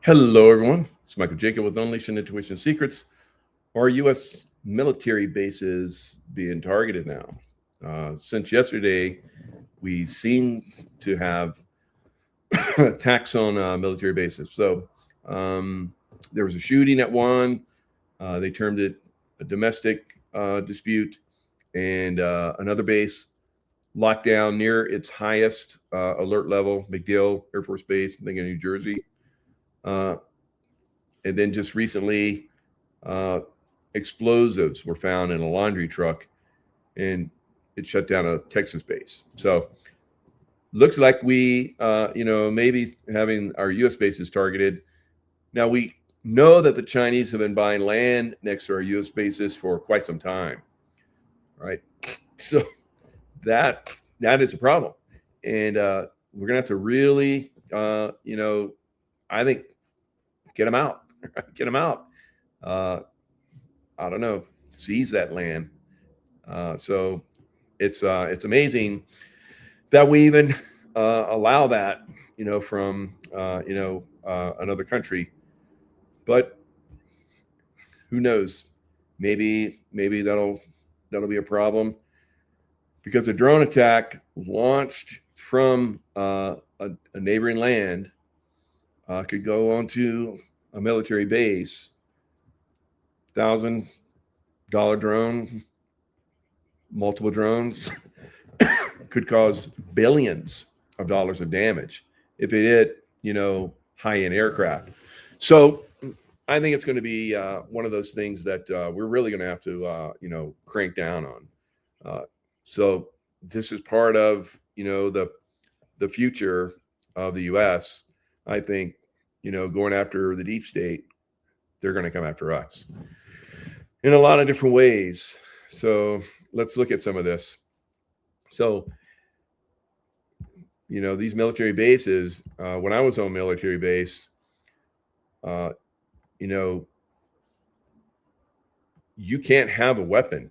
Hello, everyone. It's Michael Jaco with Unleashing Intuition Secrets. Our U.S. military bases being targeted now. Since yesterday, we seem to have attacks on military bases. So there was a shooting at one. They termed it a domestic dispute, and another base locked down near its highest alert level, MacDill Air Force Base, I think in New Jersey. And then just recently, explosives were found in a laundry truck, and it shut down a Texas base. So looks like we, maybe having our U.S. bases targeted. Now we know that the Chinese have been buying land next to our U.S. bases for quite some time, right? So that is a problem, and we're gonna have to really, I think, get them out. Get them out. I don't know, seize that land. So it's amazing that we even allow that, from another country. But who knows? Maybe that'll be a problem, because a drone attack launched from a neighboring land could go onto a military base. $1,000 drone, multiple drones could cause billions of dollars of damage if it hit, high-end aircraft. So I think it's going to be one of those things that we're really going to have to, crank down on. So this is part of, the future of the U.S. I think, going after the deep state, they're going to come after us in a lot of different ways. So let's look at some of this. So, these military bases, when I was on military base, you can't have a weapon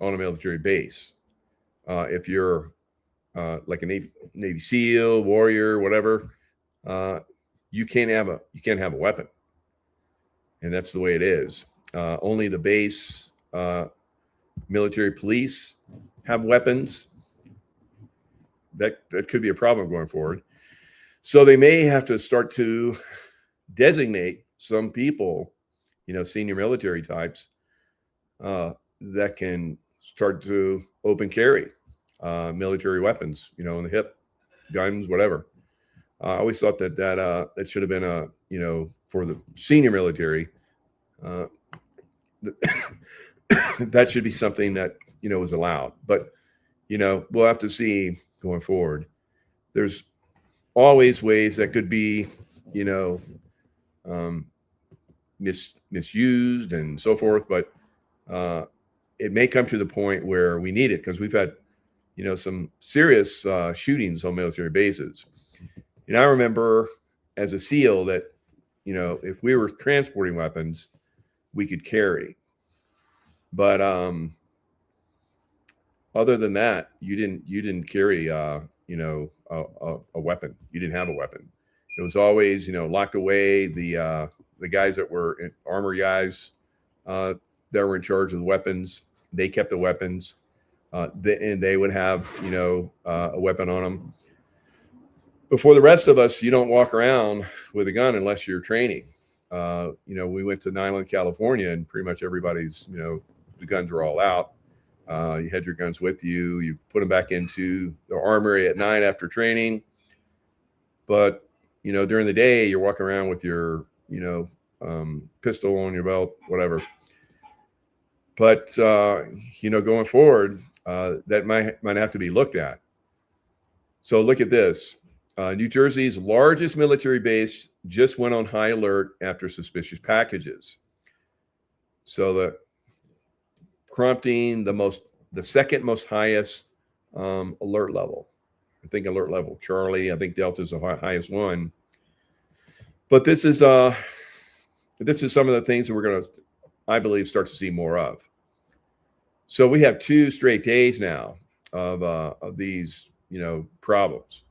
on a military base. If you're like a Navy SEAL, warrior, whatever, you can't have a weapon, and that's the way it is. Only the base military police have weapons. That could be a problem going forward. So they may have to start to designate some people, senior military types, that can start to open carry military weapons, in the hip, guns, whatever. I always thought that should have been for the senior military. That should be something that is allowed. But we'll have to see going forward. There's always ways that could be misused and so forth. But it may come to the point where we need it, because we've had some serious shootings on military bases. And I remember as a SEAL that, if we were transporting weapons, we could carry. But other than that, you didn't carry a weapon. You didn't have a weapon. It was always, locked away. The guys that were armor guys that were in charge of the weapons, they kept the weapons, and they would have a weapon on them. But for the rest of us, you don't walk around with a gun unless you're training. We went to Niland, California, and pretty much everybody's, the guns were all out. You had your guns with you. You put them back into the armory at night after training. But, during the day, you're walking around with your, pistol on your belt, whatever. But, going forward, that might have to be looked at. So look at this. New Jersey's largest military base just went on high alert after suspicious packages. So prompting the second most highest alert level. I think alert level Charlie. I think Delta is the highest one. But this is some of the things that we're going to, I believe, start to see more of. So we have 2 straight days now of these problems.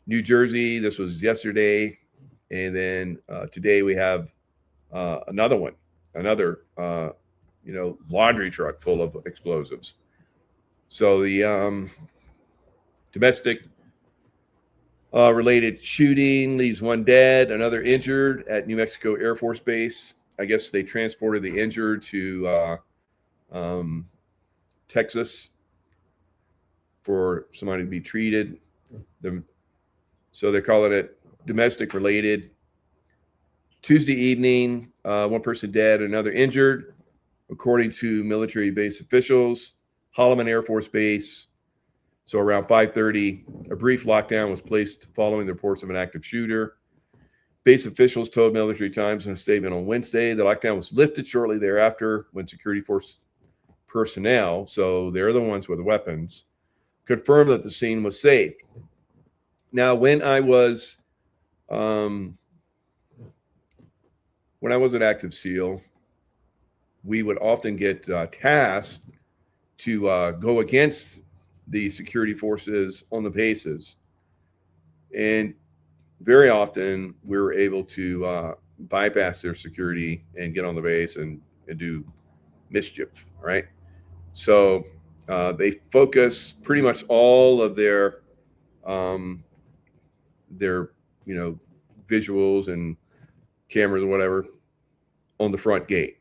New Jersey, this was yesterday, And then today we have another laundry truck full of explosives. So the domestic related shooting leaves one dead, another injured at New Mexico Air Force Base. I guess they transported the injured to Texas for somebody to be treated. So they're calling it domestic related. Tuesday evening, one person dead, another injured, according to military base officials. Holloman Air Force Base. So around 5:30, a brief lockdown was placed following the reports of an active shooter. Base officials told Military Times in a statement on Wednesday the lockdown was lifted shortly thereafter when security force personnel, so they're the ones with the weapons, confirmed that the scene was safe. Now, when I was an active SEAL, we would often get tasked to go against the security forces on the bases. And very often we were able to bypass their security and get on the base and do mischief, right? So they focus pretty much all of their visuals and cameras and whatever on the front gate,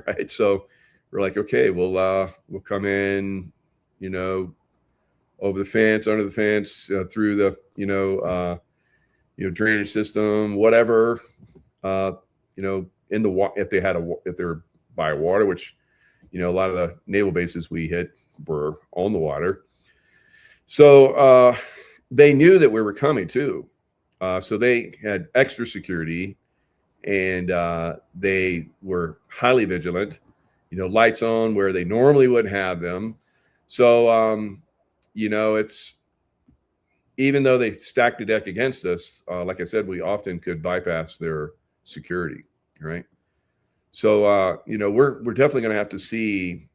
right? So we're like, okay, we'll come in, over the fence, under the fence, through the drainage system, whatever, in the if they're by water, which a lot of the naval bases we hit were on the water. So they knew that we were coming too. So they had extra security, and they were highly vigilant, lights on where they normally wouldn't have them. So, it's, even though they stacked the deck against us, like I said, we often could bypass their security, right? So, we're definitely going to have to see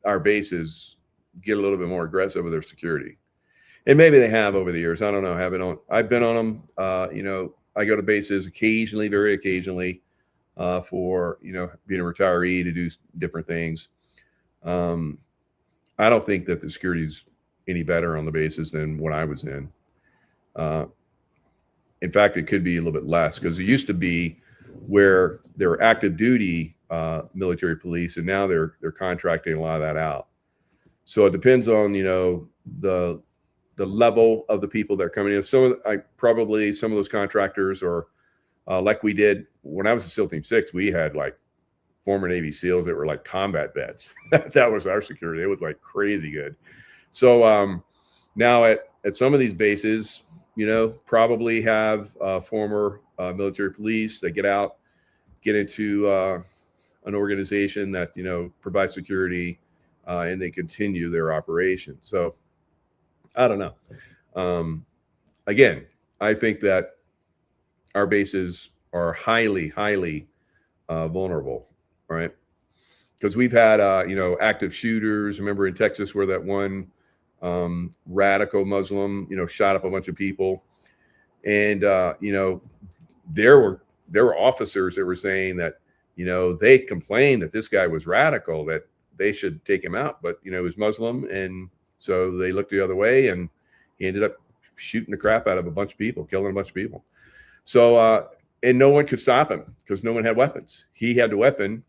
our bases get a little bit more aggressive with their security. And maybe they have over the years. I don't know. I've been on them. I go to bases occasionally, very occasionally, for being a retiree to do different things. I don't think that the security's any better on the bases than when I was in. In fact, it could be a little bit less, because it used to be where there were active duty military police, and now they're contracting a lot of that out. So it depends on the level of the people that are coming in. Some of those contractors are like we did when I was in SEAL Team 6. We had like former Navy SEALs that were like combat vets. That was our security. It was like crazy good. So now at some of these bases, probably have former military police that get out, get into an organization that provides security, and they continue their operation. So I don't know. Again, I think that our bases are highly, highly vulnerable, right? Because we've had, active shooters. Remember in Texas where that one radical Muslim, shot up a bunch of people. And, there were officers that were saying that, they complained that this guy was radical, that they should take him out. But, he was Muslim. And so they looked the other way, and he ended up shooting the crap out of a bunch of people, killing a bunch of people. So, and no one could stop him because no one had weapons. He had the weapon,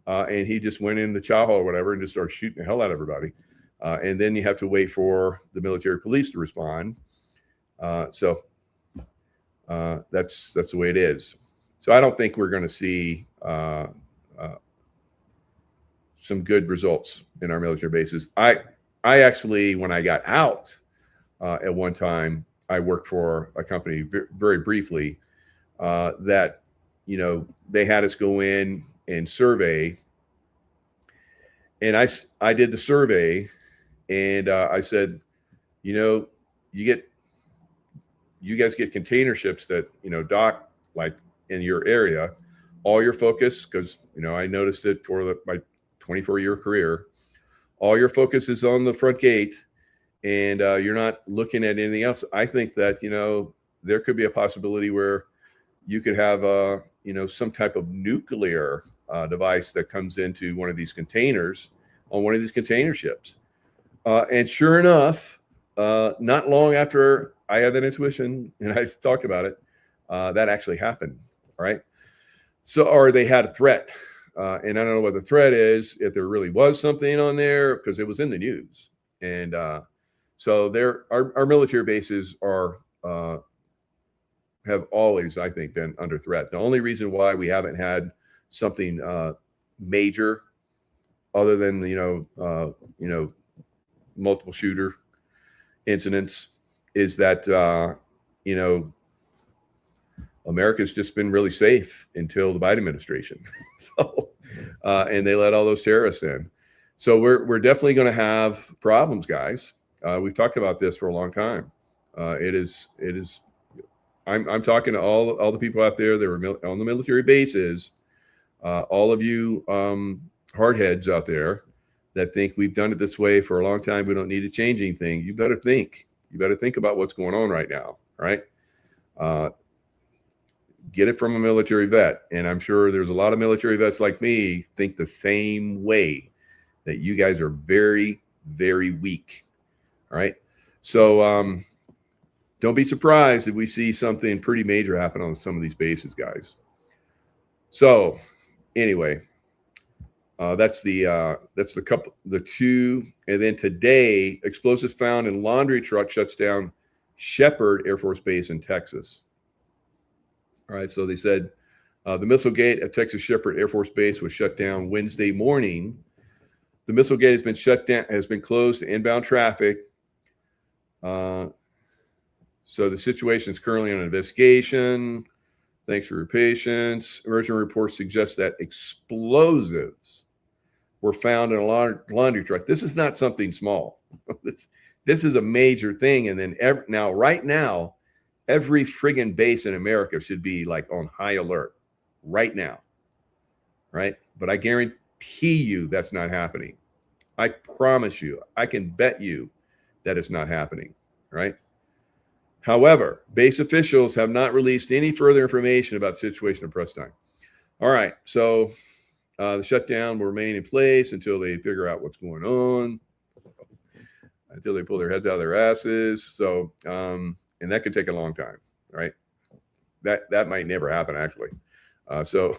and he just went in the chow hall or whatever and just started shooting the hell out of everybody. And then you have to wait for the military police to respond. So that's the way it is. So I don't think we're going to see some good results in our military bases. I actually, when I got out at one time, I worked for a company very briefly that, they had us go in and survey. And I did the survey, and I said, you guys get container ships that, dock like in your area. All your focus, because, I noticed it for my 24-year career, all your focus is on the front gate, and you're not looking at anything else. I think that, there could be a possibility where you could have a, some type of nuclear device that comes into one of these containers on one of these container ships. And sure enough, not long after I had that intuition and I talked about it, that actually happened. All right. So, or they had a threat. And I don't know what the threat is, if there really was something on there, because it was in the news. And so our military bases have always, I think, been under threat. The only reason why we haven't had something major, other than multiple shooter incidents, is that America's just been really safe until the Biden administration. So, and they let all those terrorists in. So we're definitely going to have problems, guys. We've talked about this for a long time. It is. I'm talking to all the people out there that were on the military bases. All of you hardheads out there that think we've done it this way for a long time, we don't need to change anything. You better think. You better think about what's going on right now. Right. Get it from a military vet. And I'm sure there's a lot of military vets like me think the same way, that you guys are very, very weak. All right. So don't be surprised if we see something pretty major happen on some of these bases, guys. Anyway, that's the two. And then today, explosives found in laundry truck shuts down Shepherd Air Force Base in Texas. All right, so they said the missile gate at Texas Shepherd Air Force Base was shut down Wednesday morning. The missile gate has been shut down, has been closed to inbound traffic. So the situation is currently under investigation. Thanks for your patience. Emergency reports suggest that explosives were found in a laundry truck. This is not something small. This is a major thing. And then right now, every friggin' base in America should be like on high alert right now, right? But I guarantee you that's not happening. I promise you, I can bet you that it's not happening, right? However, base officials have not released any further information about the situation at press time. All right, so the shutdown will remain in place until they figure out what's going on, until they pull their heads out of their asses. So, and that could take a long time, right? That might never happen, actually. So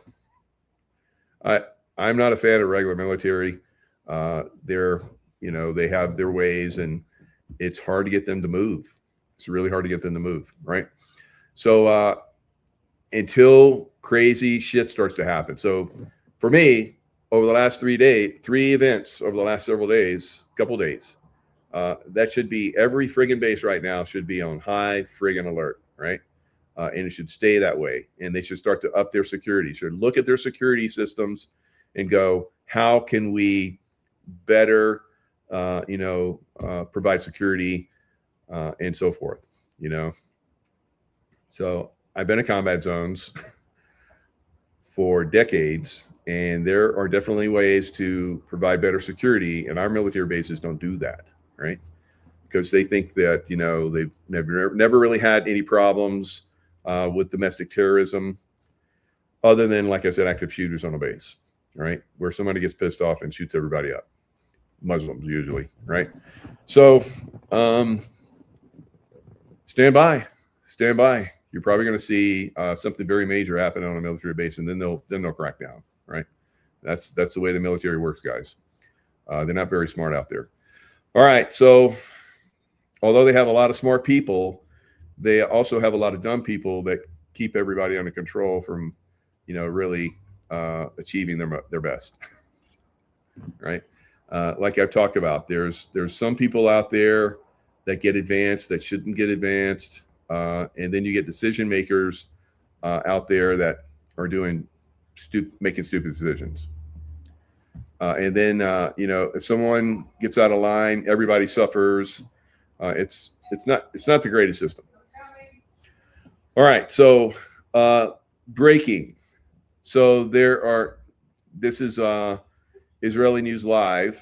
I'm not a fan of regular military. They have their ways, and it's hard to get them to move. It's really hard to get them to move, right? So until crazy shit starts to happen. So for me, over the last 3 events over the last several days, couple days, that should be every friggin' base right now should be on high friggin' alert, right? And it should stay that way. And they should start to up their security. Should look at their security systems and go, how can we better, provide security and so forth, So I've been in combat zones for decades, and there are definitely ways to provide better security, and our military bases don't do that, right? Because they think that, they've never really had any problems with domestic terrorism, other than, like I said, active shooters on a base, right? Where somebody gets pissed off and shoots everybody up. Muslims usually, right? So stand by. You're probably going to see something very major happen on a military base, and then they'll crack down, right? That's the way the military works, guys. They're not very smart out there. All right, so although they have a lot of smart people, they also have a lot of dumb people that keep everybody under control from, really achieving their best, right? Like I've talked about, there's some people out there that get advanced that shouldn't get advanced, and then you get decision makers out there that are making stupid decisions. And then if someone gets out of line, everybody suffers. It's not the greatest system. All right, so breaking. So this is Israeli News Live.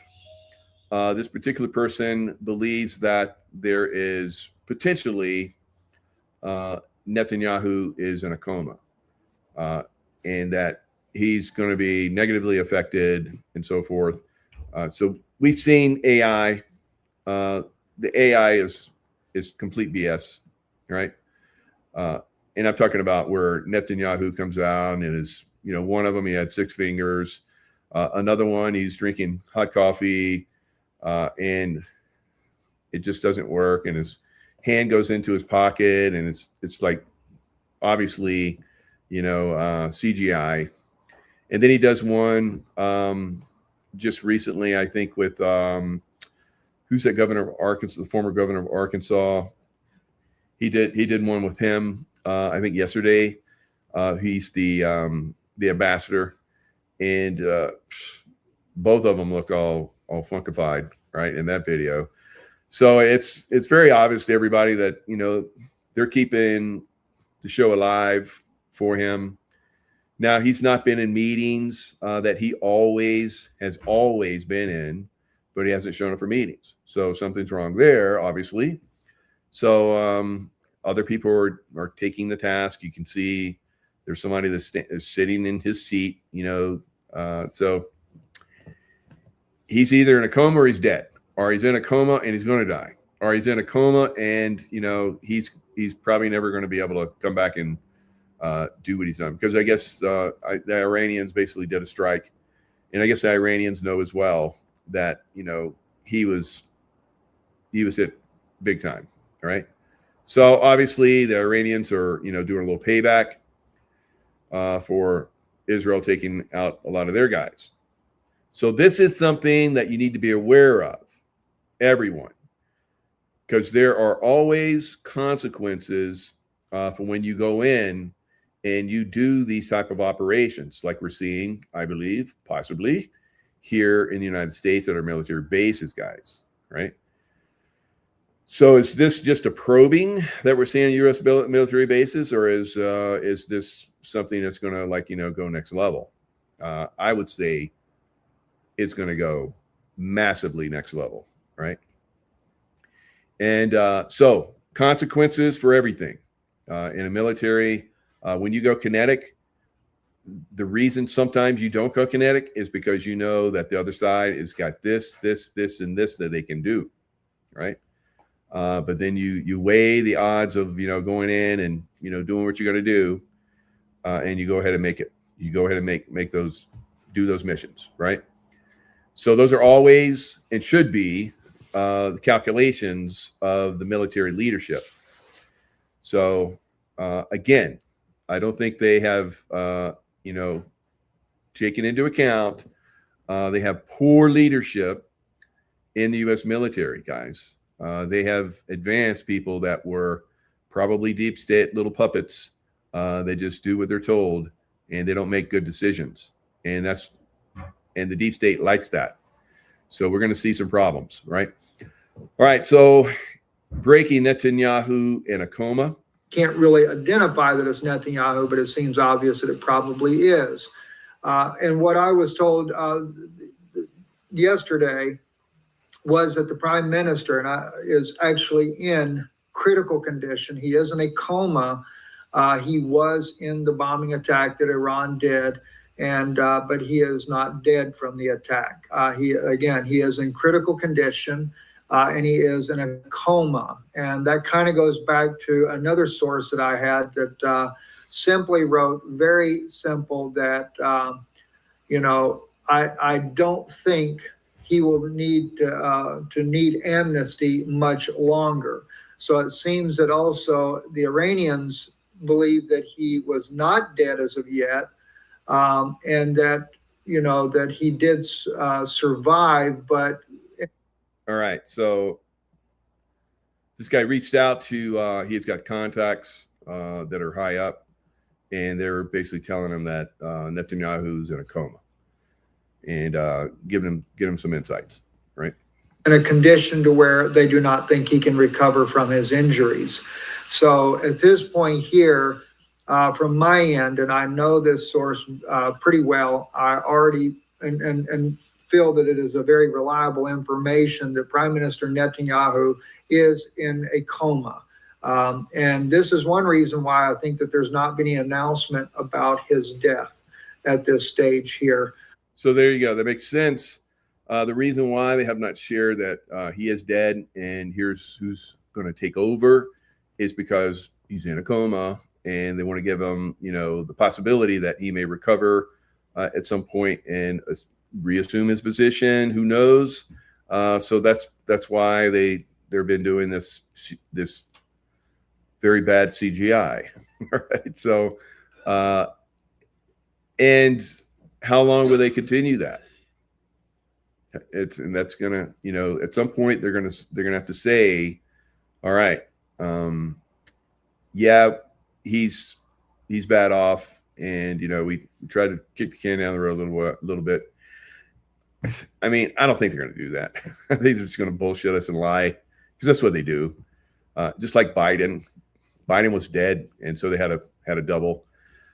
This particular person believes that there is potentially Netanyahu is in a coma. and that he's going to be negatively affected and so forth. So we've seen AI. The AI is complete BS, right? And I'm talking about where Netanyahu comes out and is, one of them, he had 6 fingers. Another one, he's drinking hot coffee, and it just doesn't work. And his hand goes into his pocket, and it's like, obviously, CGI. And then he does one just recently, I think, with who's that governor of Arkansas, the former governor of Arkansas. He did one with him, I think yesterday. He's the ambassador, and both of them look all funkified, right, in that video. So it's very obvious to everybody that they're keeping the show alive for him. Now, he's not been in meetings that he has always been in, but he hasn't shown up for meetings. So something's wrong there, obviously. So other people are taking the task. You can see there's somebody that's sitting in his seat, so he's either in a coma or he's dead, or he's in a coma and he's going to die, or he's in a coma and, he's probably never going to be able to come back and do what he's done, because I guess the Iranians basically did a strike, and I guess the Iranians know as well that he was hit big time. All right, so obviously the Iranians are doing a little payback for Israel taking out a lot of their guys. So this is something that you need to be aware of, everyone, because there are always consequences for when you go in and you do these type of operations, like we're seeing, I believe, possibly here in the United States at our military bases, guys, right? So is this just a probing that we're seeing at U.S. military bases, or is this something that's going to go next level? I would say it's going to go massively next level, right? And so consequences for everything in a military. When you go kinetic, the reason sometimes you don't go kinetic is because that the other side has got this, and this that they can do, right? But then you weigh the odds of going in and doing what you're going to do, and you go ahead and make it. You go ahead and do those missions, right? So those are always and should be the calculations of the military leadership. So again, I don't think they have taken into account they have poor leadership in the U.S. military, guys. They have advanced people that were probably deep state little puppets. They just do what they're told, and they don't make good decisions. And the deep state likes that. So we're going to see some problems, right? All right. So breaking, Netanyahu in a coma. Can't really identify that it's Netanyahu, but it seems obvious that it probably is. And what I was told yesterday was that the prime minister is actually in critical condition. He is in a coma. He was in the bombing attack that Iran did, but he is not dead from the attack. He is in critical condition, and he is in a coma. And that kind of goes back to another source that I had that simply wrote, very simple, that I don't think he will need to need amnesty much longer. So it seems that also the Iranians believe that he was not dead as of yet, and that that he did survive. But all right, so this guy reached out to he's got contacts that are high up, and they're basically telling him that Netanyahu's in a coma, and giving him some insights, right? In a condition to where they do not think he can recover from his injuries. So at this point here, from my end, and I know this source pretty well, I already and feel that it is a very reliable information that Prime Minister Netanyahu is in a coma. And this is one reason why I think that there's not been any announcement about his death at this stage here. So there you go. That makes sense. The reason why they have not shared that he is dead and here's who's going to take over is because he's in a coma, and they want to give him, the possibility that he may recover at some point and reassume his position. Who knows? So that's why they've been doing this very bad CGI, right? So, and how long will they continue that? And that's gonna, at some point they're gonna have to say, all right, yeah, he's bad off, and we tried to kick the can down the road a little bit. I mean, I don't think they're gonna do that. I think they're just gonna bullshit us and lie, because that's what they do. Just like Biden was dead, and so they had a double.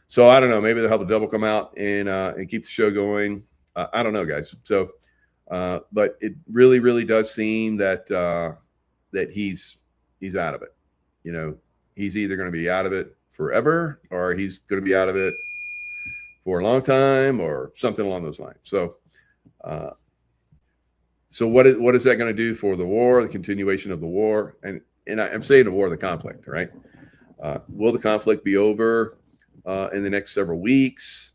So I don't know. Maybe they'll have a double come out and keep the show going. I don't know, guys. So, but it really, really does seem that that he's out of it. He's either going to be out of it forever, or he's going to be out of it for a long time, or something along those lines. So, what is that going to do for the war, the continuation of the war? And I'm saying the war, the conflict, right? Will the conflict be over in the next several weeks?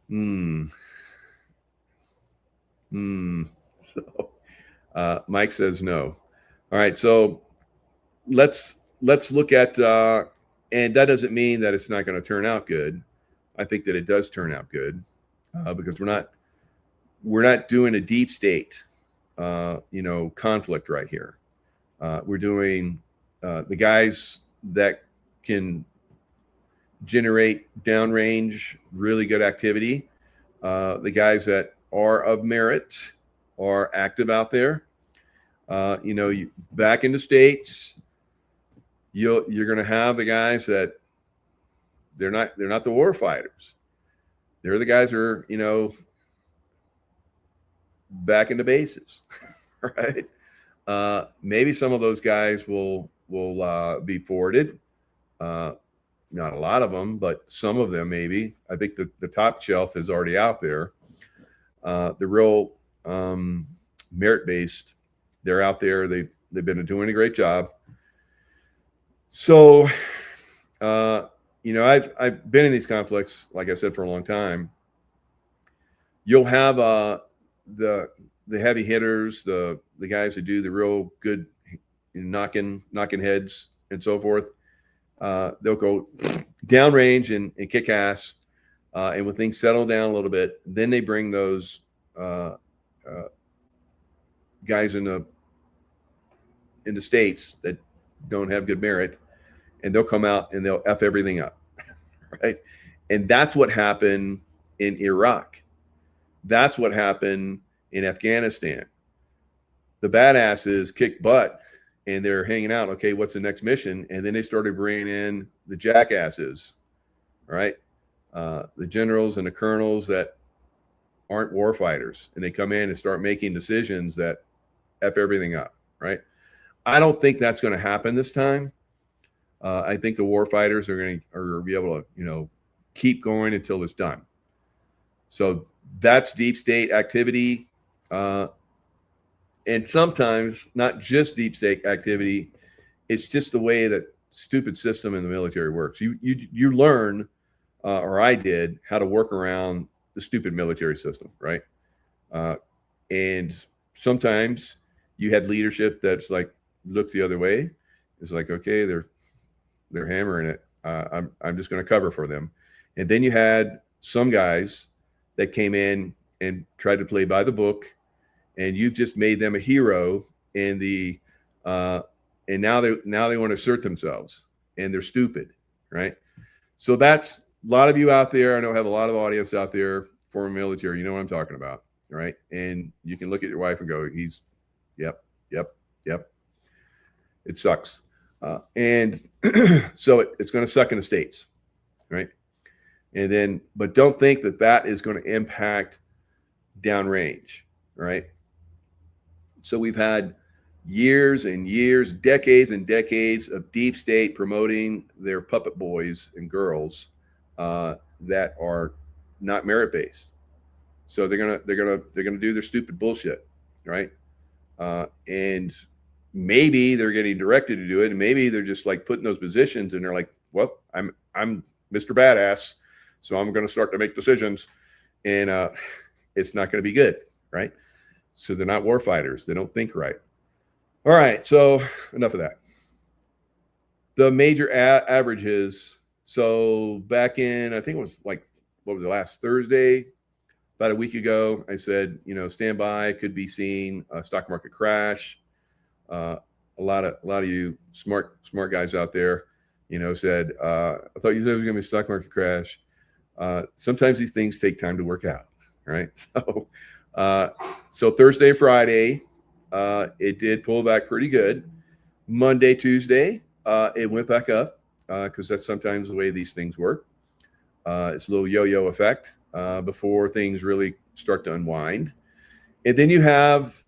So Mike says no. All right, so let's look at, and that doesn't mean that it's not going to turn out good. I think that it does turn out good because we're not doing a deep state, conflict right here. We're doing the guys that can generate downrange, really good activity. The guys that are of merit are active out there. Back in the States, you're going to have the guys that they're not the war fighters. They're the guys who are, back in the bases, right? Maybe some of those guys will be forwarded. Not a lot of them, but some of them maybe. I think the top shelf is already out there. The real merit-based, they're out there. They've been doing a great job. So, I've been in these conflicts, like I said, for a long time. You'll have the heavy hitters, the guys that do the real good knocking heads and so forth. They'll go downrange and kick ass, and when things settle down a little bit, then they bring those guys in the States that don't have good merit, and they'll come out and they'll F everything up, right? And that's what happened in Iraq. That's what happened in Afghanistan. The badasses kicked butt, and they're hanging out. Okay, what's the next mission? And then they started bringing in the jackasses, right? The generals and the colonels that aren't war fighters, and they come in and start making decisions that F everything up, right? I don't think that's going to happen this time. I think the war fighters are going to be able to, keep going until it's done. So that's deep state activity. And sometimes not just deep state activity, it's just the way that stupid system in the military works. You learn, or I did, how to work around the stupid military system, right? And sometimes you had leadership that's like, look the other way. It's like, okay, they're hammering it. I'm just going to cover for them. And then you had some guys that came in and tried to play by the book, and you've just made them a hero in the and now they want to assert themselves, and they're stupid, right? So that's a lot of you out there. I know I have a lot of audience out there, former military. You know what I'm talking about, right? And you can look at your wife and go, yep. It sucks. And so it's going to suck in the States, right? And then, but don't think that is going to impact downrange, right? So we've had years and years, decades and decades of deep state promoting their puppet boys and girls that are not merit based. So they're gonna do their stupid bullshit, right? And maybe they're getting directed to do it, and maybe they're just like put in those positions, and they're like, well, I'm Mr. Badass, so I'm going to start to make decisions, and it's not going to be good, right? So they're not war fighters. They don't think right. All right, so enough of that. The major averages. So back in, I think it was like, what was the last Thursday? About a week ago, I said, stand by, could be seeing a stock market crash. A lot of you smart guys out there, said, I thought you said it was going to be a stock market crash. Sometimes these things take time to work out, right? So Thursday, Friday, it did pull back pretty good. Monday, Tuesday, it went back up because that's sometimes the way these things work. It's a little yo-yo effect before things really start to unwind. And then you have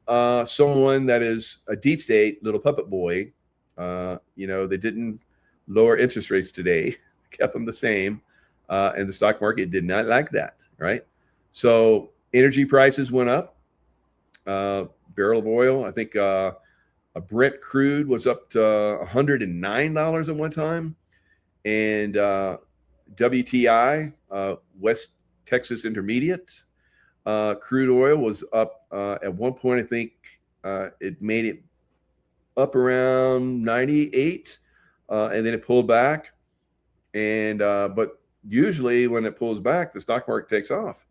someone that is a deep state little puppet boy. They didn't lower interest rates today, kept them the same. And the stock market did not like that, right? So energy prices went up. Barrel of oil, I think a Brent crude was up to $109 at one time. And WTI, West Texas Intermediate, crude oil was up at one point. I think it made it up around 98, and then it pulled back. And but usually when it pulls back, the stock market takes off.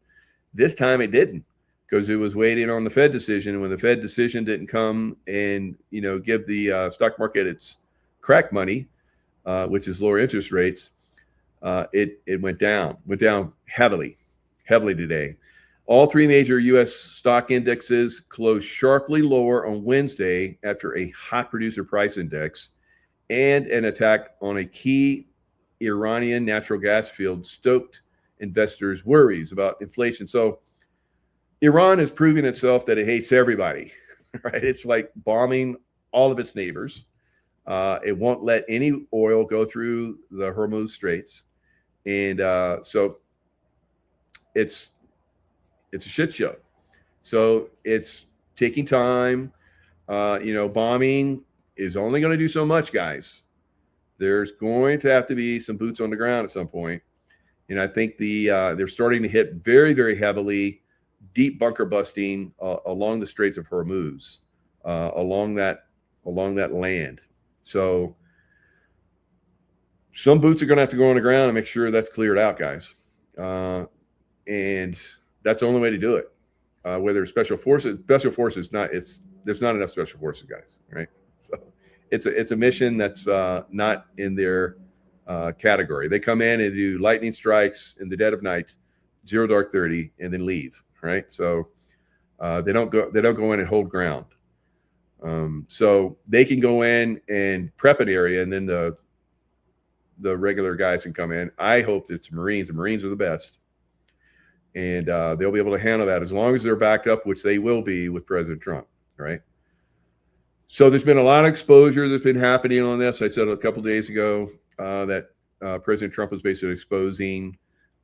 This time it didn't, because it was waiting on the Fed decision. And when the Fed decision didn't come and give the stock market its crack money, which is lower interest rates, it went down heavily today. All three major U.S. stock indexes closed sharply lower on Wednesday after a hot producer price index and an attack on a key Iranian natural gas field stoked investors' worries about inflation. So Iran is proving itself that it hates everybody, right? It's like bombing all of its neighbors. It won't let any oil go through the Hormuz Straits. And so it's a shit show. So it's taking time. Bombing is only going to do so much, guys. There's going to have to be some boots on the ground at some point. And I think they're starting to hit very, very heavily, deep bunker busting along the Straits of Hormuz, along that land. So some boots are going to have to go on the ground and make sure that's cleared out, guys. And that's the only way to do it. Whether special forces, there's not enough special forces, guys, right? So it's a mission that's not in their category. They come in and do lightning strikes in the dead of night, 0 dark 30, and then leave, right? So they don't go in and hold ground. So they can go in and prep an area, and then the regular guys can come in. I hope it's Marines. The Marines are the best. And they'll be able to handle that as long as they're backed up, which they will be with President Trump, right? So there's been a lot of exposure that's been happening on this. I said a couple of days ago that President Trump was basically exposing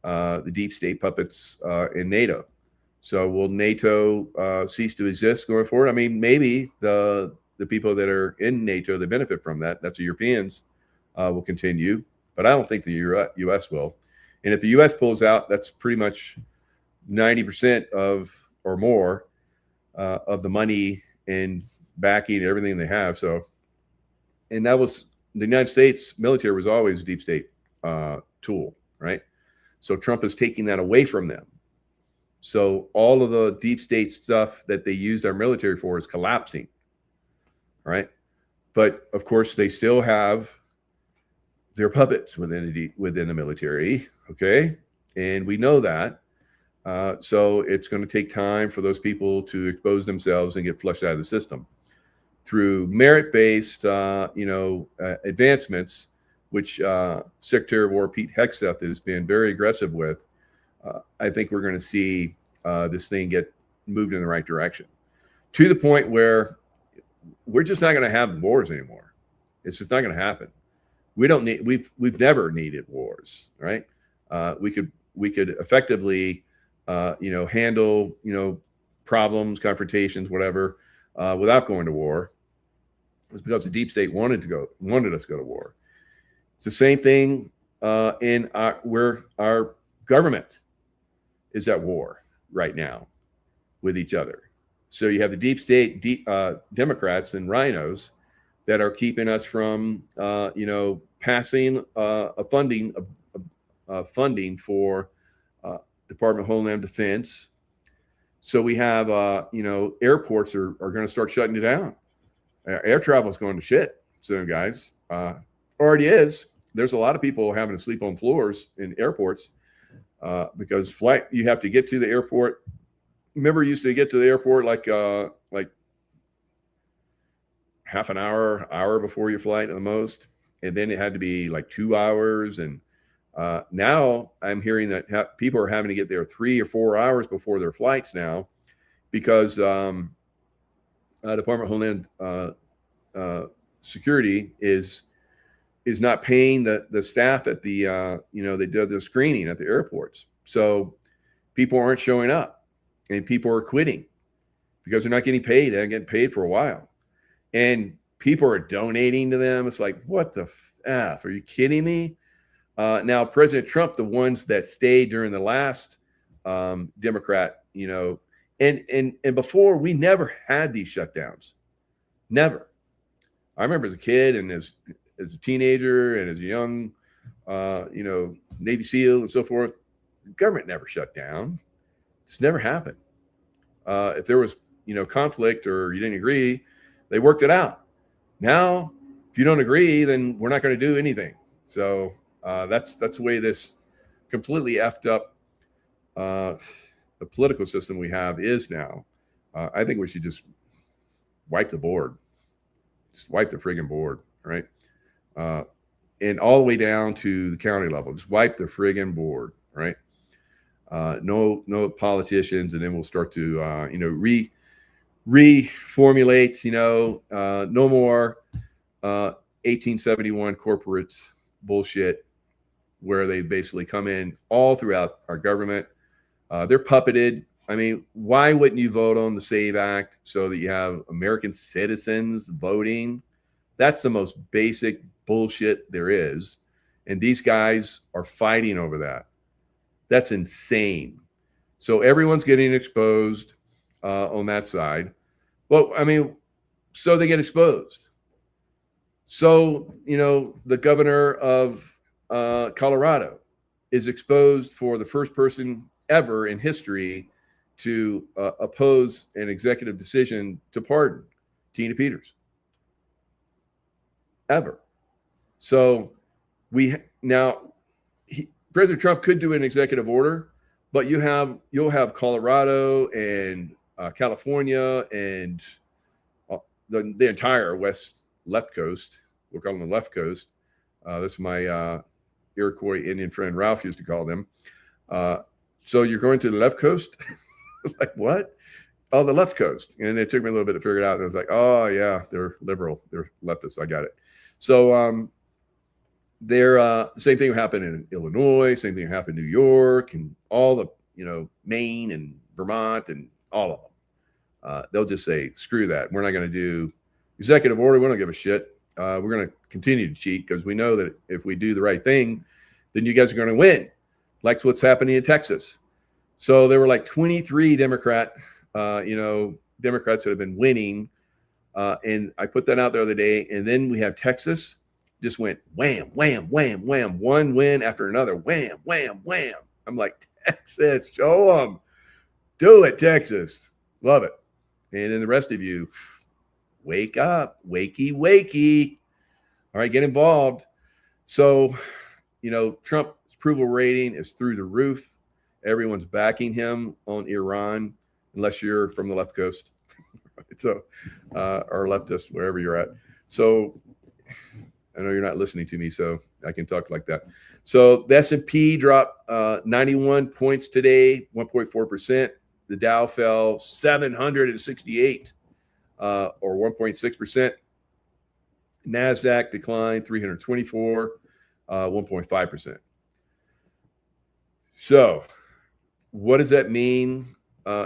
the deep state puppets in NATO. So will NATO cease to exist going forward? I mean, maybe the people that are in NATO that benefit from that, that's the Europeans, will continue. But I don't think the U.S. will. And if the U.S. pulls out, that's pretty much 90% of or more of the money and backing and everything they have. So, and that was the United States military was always a deep state tool, right? So Trump is taking that away from them. So all of the deep state stuff that they used our military for is collapsing, right? But of course, they still have their puppets within the military, okay? And we know that. So it's going to take time for those people to expose themselves and get flushed out of the system through merit-based, advancements, which Secretary of War Pete Hegseth has been very aggressive with. I think we're going to see this thing get moved in the right direction, to the point where we're just not going to have wars anymore. It's just not going to happen. We don't need. We've never needed wars, right? We could effectively, handle problems, confrontations, whatever, without going to war. It's because the deep state wanted us to go to war. It's the same thing where our government is at war right now with each other. So you have the deep state Democrats and rhinos that are keeping us from, passing funding for Department of Homeland Defense. So we have, airports are going to start shutting it down. Air travel is going to shit soon, guys. Already is. There's a lot of people having to sleep on floors in airports because you have to get to the airport. Remember, you used to get to the airport like half an hour before your flight at the most, and then it had to be like 2 hours. And now I'm hearing that people are having to get there 3 or 4 hours before their flights now, because Department of Homeland Security is not paying the staff at the they do the screening at the airports. So people aren't showing up, and people are quitting because they're not getting paid. They haven't getting paid for a while, and people are donating to them. It's like, what the F? Are you kidding me? Now, President Trump, the ones that stayed during the last Democrat, and before, we never had these shutdowns. Never. I remember as a kid and as a teenager and as a young, Navy SEAL and so forth, the government never shut down. It's never happened. If there was, conflict or you didn't agree, they worked it out. Now, if you don't agree, then we're not going to do anything. So that's the way this completely effed up the political system we have is now. I think we should just wipe the board. Just wipe the friggin' board, right? And all the way down to the county level. Just wipe the friggin' board, right? No politicians, and then we'll start to reformulate. No more 1871 corporate bullshit, where they basically come in all throughout our government. They're puppeted. I mean, why wouldn't you vote on the SAVE Act so that you have American citizens voting? That's the most basic bullshit there is. And these guys are fighting over that. That's insane. So everyone's getting exposed on that side. Well, I mean, so they get exposed. So, the governor of Colorado is exposed for the first person ever in history to oppose an executive decision to pardon Tina Peters. Ever. So President Trump could do an executive order, but you'll have Colorado and California and the entire left coast. We'll call them the left coast. That's my Iroquois Indian friend Ralph used to call them. So you're going to the left coast? Like, what? Oh, the left coast. And it took me a little bit to figure it out. And I was like, oh yeah, they're liberal, they're leftists. I got it. So the same thing happened in Illinois, same thing happened in New York, and all the Maine and Vermont and all of them. They'll just say, screw that. We're not going to do executive order. We don't give a shit. We're going to continue to cheat because we know that if we do the right thing, then you guys are going to win. Like what's happening in Texas. So there were like 23 Democrats that have been winning. And I put that out the other day. And then we have Texas just went wham, wham, wham, wham. One win after another. Wham, wham, wham. I'm like, Texas, show them. Do it, Texas. Love it. And then the rest of you, wake up. Wakey, wakey. All right, get involved. So, Trump's approval rating is through the roof. Everyone's backing him on Iran, unless you're from the left coast. So, or leftist, wherever you're at. So, I know you're not listening to me, so I can talk like that. So the S&P dropped 91 points today, 1.4%. The Dow fell 768. or 1.6%. NASDAQ declined 324, 1.5%. So what does that mean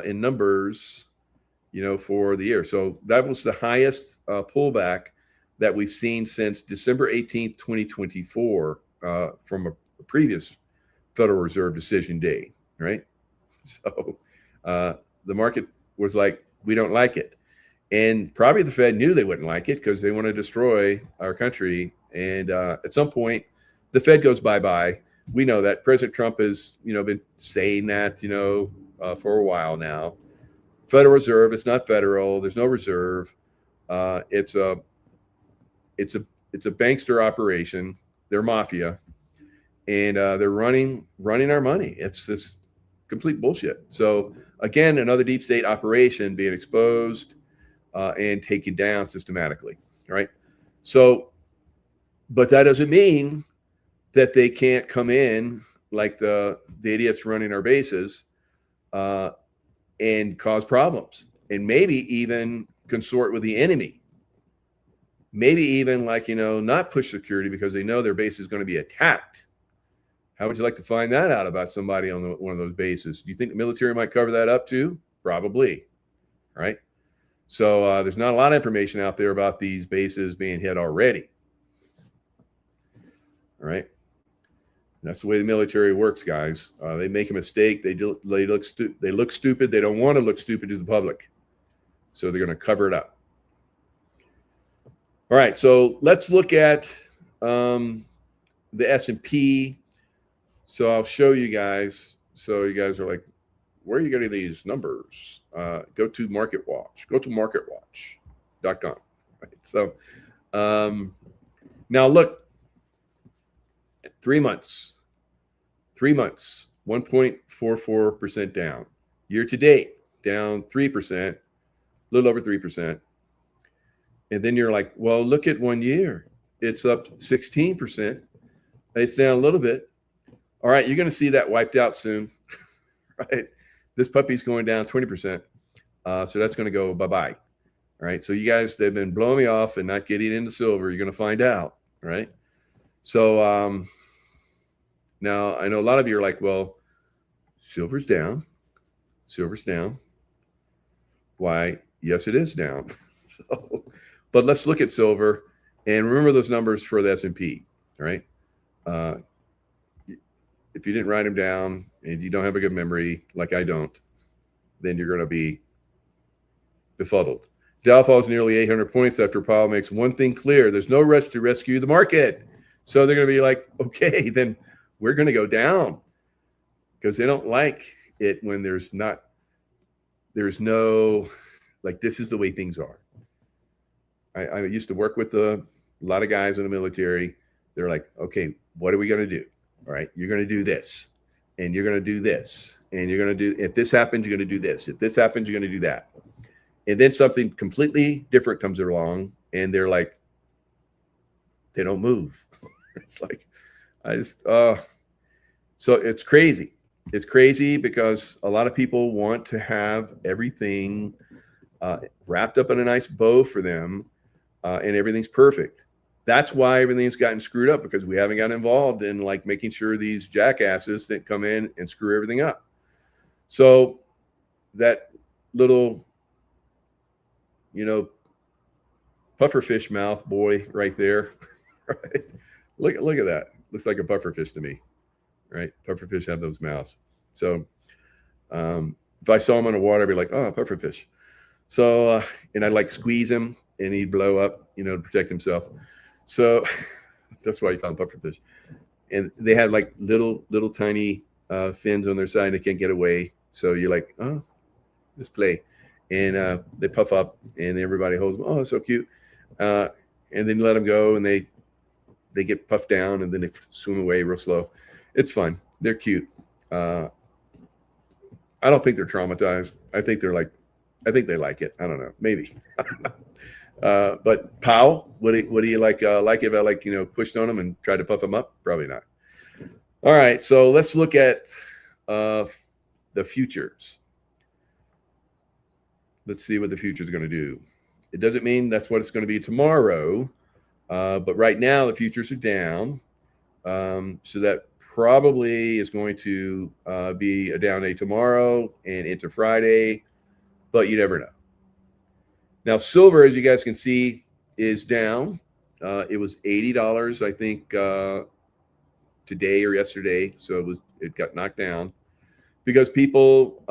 in numbers, for the year? So that was the highest pullback that we've seen since December 18th, 2024, from a previous Federal Reserve decision day, right? So the market was like, we don't like it. And probably the Fed knew they wouldn't like it because they want to destroy our country. And at some point, the Fed goes bye-bye. We know that. President Trump has, been saying that, for a while now. Federal Reserve, it's not federal. There's no reserve. It's a bankster operation. They're mafia, and they're running our money. It's this complete bullshit. So again, another deep state operation being exposed and taken down systematically, right? So, but that doesn't mean that they can't come in like the idiots running our bases and cause problems, and maybe even consort with the enemy. Maybe even not push security because they know their base is going to be attacked. How would you like to find that out about somebody on one of those bases? Do you think the military might cover that up too? Probably, right? So there's not a lot of information out there about these bases being hit already. All right. That's the way the military works, guys. They make a mistake. They look stupid. They don't want to look stupid to the public. So they're going to cover it up. All right. So let's look at the S&P. So I'll show you guys. So you guys are like, where are you getting these numbers? Go to MarketWatch. Go to marketwatch.com. Right. So now look, 3 months, 1.44% down. Year to date, down 3%, a little over 3%. And then you're like, well, look at 1 year. It's up 16%. It's down a little bit. All right, you're going to see that wiped out soon, right? This puppy's going down 20%. So that's going to go bye-bye. All right, so you guys, they've been blowing me off and not getting into silver. You're going to find out, right? So now I know a lot of you are like, well, silver's down. Silver's down. Why? Yes, it is down. So, but let's look at silver and remember those numbers for the S&P, right? If you didn't write them down and you don't have a good memory, like I don't, then you're going to be befuddled. Dow falls nearly 800 points after Powell makes one thing clear: there's no rush to rescue the market. So they're going to be like, okay, then we're going to go down, because they don't like it when there's no, like, this is the way things are. I used to work with a lot of guys in the military. They're like, okay, what are we going to do? All right, you're going to do this, and you're going to do this, and you're going to do, if this happens, you're going to do this. If this happens, you're going to do that. And then something completely different comes along, and they're like, they don't move. It's like, so it's crazy. It's crazy because a lot of people want to have everything wrapped up in a nice bow for them, and everything's perfect. That's why everything's gotten screwed up, because we haven't gotten involved in like making sure these jackasses that come in and screw everything up. So that little, pufferfish mouth boy right there, right? Look at that. Looks like a pufferfish to me, right? Pufferfish have those mouths. So if I saw him in the water, I'd be like, oh, pufferfish. So, and I'd like squeeze him and he'd blow up, to protect himself. So that's why you found pufferfish. And they have like little tiny fins on their side. They can't get away. So you're like, oh, let's play. And they puff up and everybody holds them. Oh, it's so cute. And then you let them go and they get puffed down and then they swim away real slow. It's fun. They're cute. I don't think they're traumatized. I think they like it. I don't know. Maybe. But Powell, would he like if I pushed on him and tried to puff him up? Probably not. All right. So let's look at the futures. Let's see what the future is going to do. It doesn't mean that's what it's going to be tomorrow. But right now, the futures are down. So that probably is going to be a down day tomorrow and into Friday, but you never know. Now, silver, as you guys can see, is down. It was $80, I think, today or yesterday. So it got knocked down because people,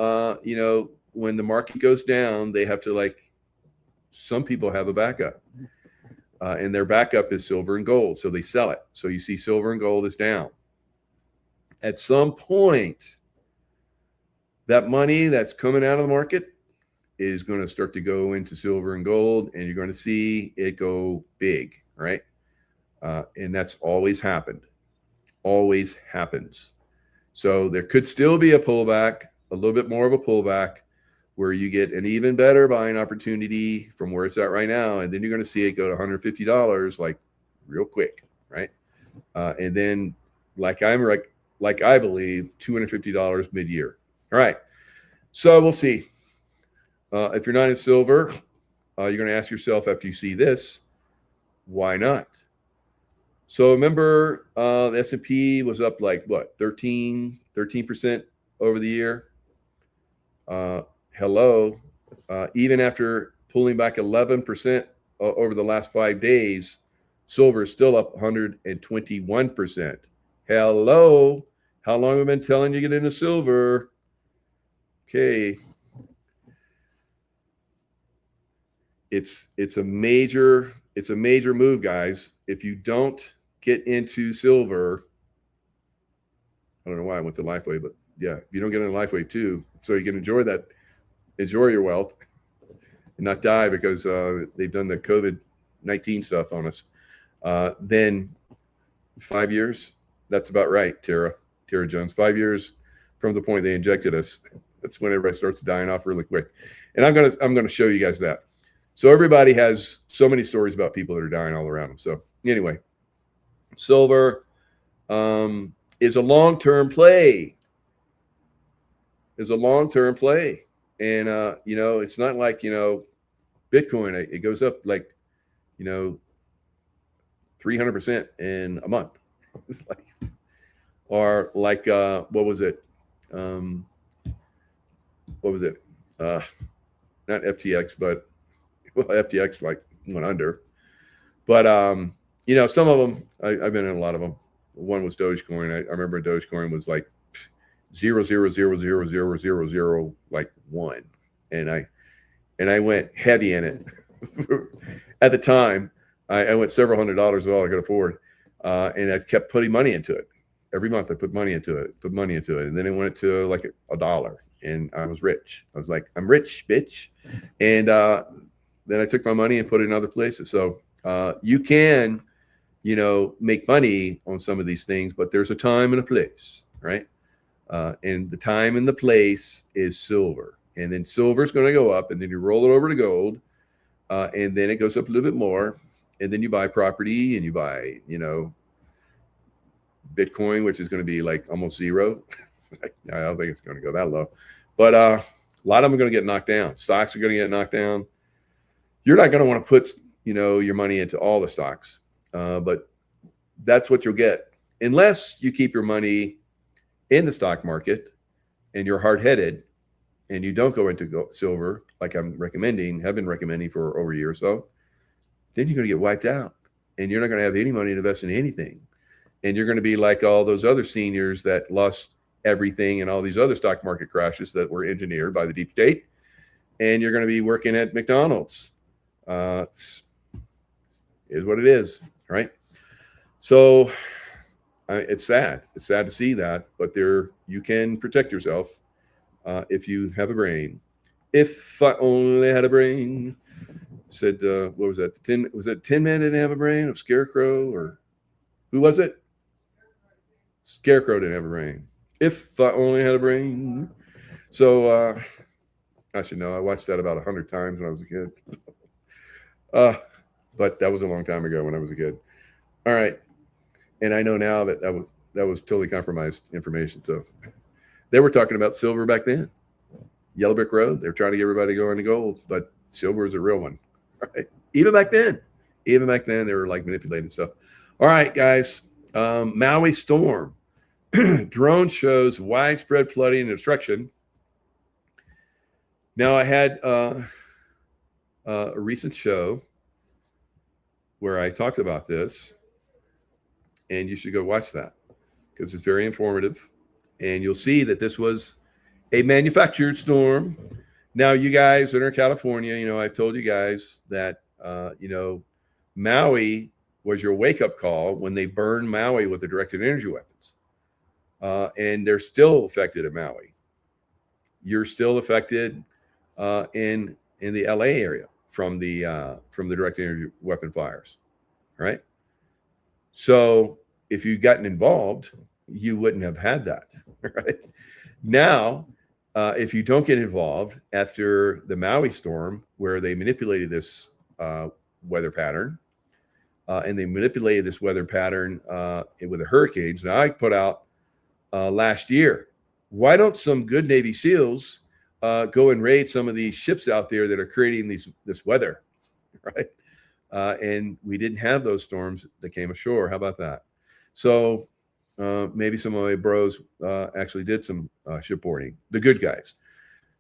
when the market goes down, they have to some people have a backup. And their backup is silver and gold. So they sell it. So you see silver and gold is down. At some point, that money that's coming out of the market is going to start to go into silver and gold, and you're going to see it go big, right? And that's always happened. Always happens. So there could still be a pullback, a little bit more of a pullback, where you get an even better buying opportunity from where it's at right now. And then you're going to see it go to $150 real quick, right? And then like I believe, $250 mid-year. All right. So we'll see. If you're not in silver, you're going to ask yourself after you see this, why not? So remember, the S&P was up 13% over the year. Hello, even after pulling back 11% over the last 5 days, silver is still up 121%. Hello, how long have I been telling you to get into silver? Okay. It's a major move, guys. If you don't get into silver, I don't know why I went to LifeWave, but yeah, if you don't get into LifeWave too, so you can enjoy your wealth and not die because they've done the COVID-19 stuff on us. Then 5 years, that's about right, Tara Jones. 5 years from the point they injected us, that's when everybody starts dying off really quick. And I'm gonna show you guys that. So everybody has so many stories about people that are dying all around them. So anyway, silver is a long-term play. And it's not like, Bitcoin, it goes up 300% in a month. It's what was it? Not FTX, but FTX went under. But some of them, I've been in a lot of them. One was Dogecoin. I remember Dogecoin was 0.0000001, and I went heavy in it. At the time, I went several $100s is all I could afford, and I kept putting money into it. Every month I put money into it, and then it went to $1, and I was rich. I was like, I'm rich, bitch. And then I took my money and put it in other places. So you can, make money on some of these things, but there's a time and a place, right? And the time and the place is silver. And then silver is going to go up, and then you roll it over to gold, and then it goes up a little bit more, and then you buy property, and you buy, Bitcoin, which is going to be almost zero. I don't think it's going to go that low, but a lot of them are going to get knocked down. Stocks are going to get knocked down. You're not going to want to put, your money into all the stocks, but that's what you'll get unless you keep your money in the stock market and you're hard-headed and you don't go into silver, like have been recommending for over a year or so. Then you're going to get wiped out, and you're not going to have any money to invest in anything. And you're going to be like all those other seniors that lost everything in all these other stock market crashes that were engineered by the deep state. And you're going to be working at McDonald's. Is what it is, right? So it's sad. It's sad to see that, but you can protect yourself if you have a brain. If I only had a brain, said what was that? Was that Tin Man didn't have a brain? Of Scarecrow, or who was it? Scarecrow didn't have a brain. If I only had a brain. So I should know. I watched that about 100 times when I was a kid. But that was a long time ago when I was a kid. All right. And I know now that was totally compromised information. So they were talking about silver back then. Yellow Brick Road. They're trying to get everybody going to gold, but silver is a real one. right? Even back then, they were like manipulating stuff. All right, guys. Maui storm. Drone shows widespread flooding and destruction. Now, I had a recent show where I talked about this, and you should go watch that because it's very informative. And you'll see that this was a manufactured storm. Now, you guys that are in California, I've told you guys that, Maui was your wake-up call when they burned Maui with the directed energy weapons. And they're still affected at Maui. You're still affected in the LA area from the directed energy weapon fires, right? So if you'd gotten involved, you wouldn't have had that, right? Now, if you don't get involved after the Maui storm, where they manipulated this weather pattern, and they manipulated this weather pattern with the hurricanes. Now, I put out last year, why don't some good Navy SEALs go and raid some of these ships out there that are creating this weather, right? And we didn't have those storms that came ashore. How about that? So maybe some of my bros actually did some shipboarding, the good guys.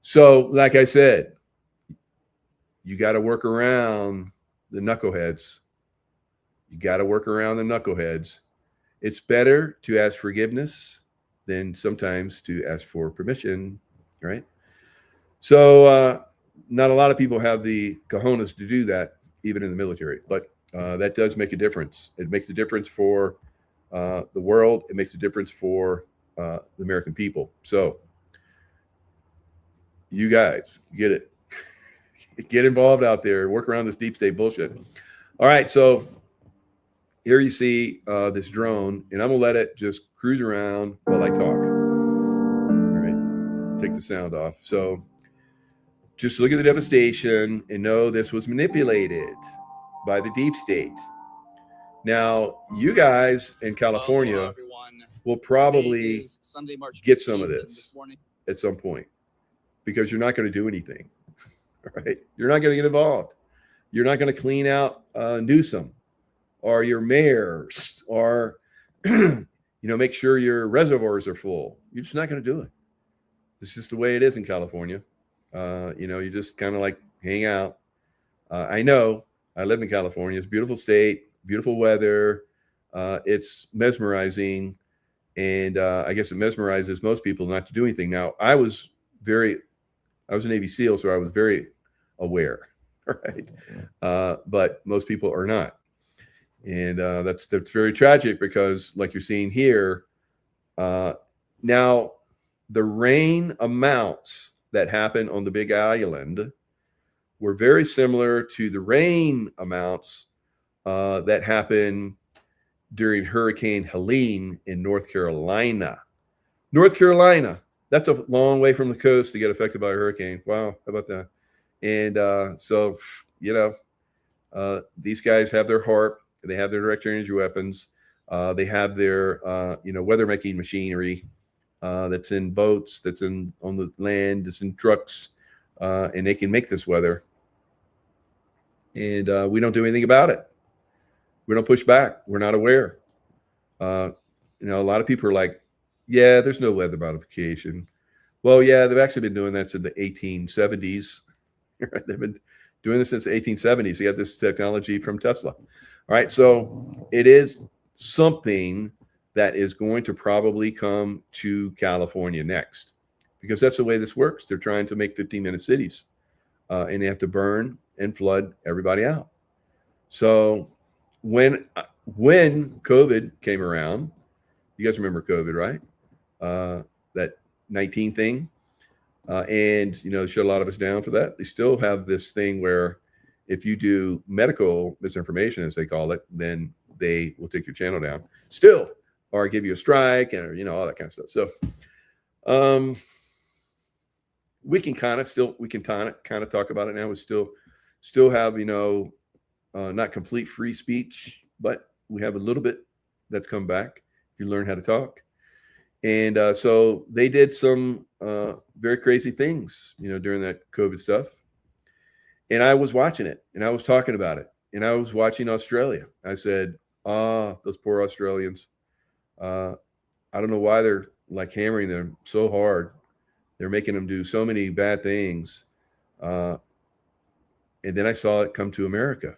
So, like I said, you got to work around the knuckleheads. You got to work around the knuckleheads. It's better to ask forgiveness than sometimes to ask for permission, right? So not a lot of people have the cojones to do that, even in the military, but that does make a difference. It makes a difference for the world. It makes a difference for the American people. So you guys get it. Get involved out there. Work around this deep state bullshit. All right, so here you see this drone, and I'm going to let it just cruise around while I talk. All right, take the sound off. So just look at the devastation and know this was manipulated by the deep state. Now, you guys in California will probably get some of this at some point because you're not going to do anything, right? You're not going to get involved. You're not going to clean out Newsom or your mayors or, make sure your reservoirs are full. You're just not going to do it. It's just the way it is in California. You just kind of like hang out. I know I live in California. It's a beautiful state, beautiful weather. It's mesmerizing. And I guess it mesmerizes most people not to do anything. Now, I was a Navy SEAL, so I was very aware, right? But most people are not. And that's very tragic because like you're seeing here, now the rain amounts that happened on the Big Island were very similar to the rain amounts that happened during Hurricane Helene in North Carolina. North Carolina, that's a long way from the coast to get affected by a hurricane. Wow, how about that? And so, these guys have their HARP, they have their direct energy weapons, they have their, weather making machinery that's in boats, that's on the land, that's in trucks, and they can make this weather. And we don't do anything about it. We don't push back. We're not aware. A lot of people are like, yeah, there's no weather modification. Well, yeah, they've actually been doing that since the 1870s. They've been doing this since the 1870s. They got this technology from Tesla. All right, so it is something that is going to probably come to California next because that's the way this works. They're trying to make 15-minute cities, and they have to burn and flood everybody out. So when COVID came around, you guys remember COVID, right? That 19 thing, and shut a lot of us down for that. They still have this thing where if you do medical misinformation, as they call it, then they will take your channel down still, or give you a strike, and all that kind of stuff. So we can kind of talk about it now. We still have not complete free speech, but we have a little bit that's come back if you learn how to talk. And so they did some very crazy things, during that COVID stuff. And I was watching it, and I was talking about it, and I was watching Australia. I said, those poor Australians. I don't know why they're like hammering them so hard. They're making them do so many bad things. And then I saw it come to America.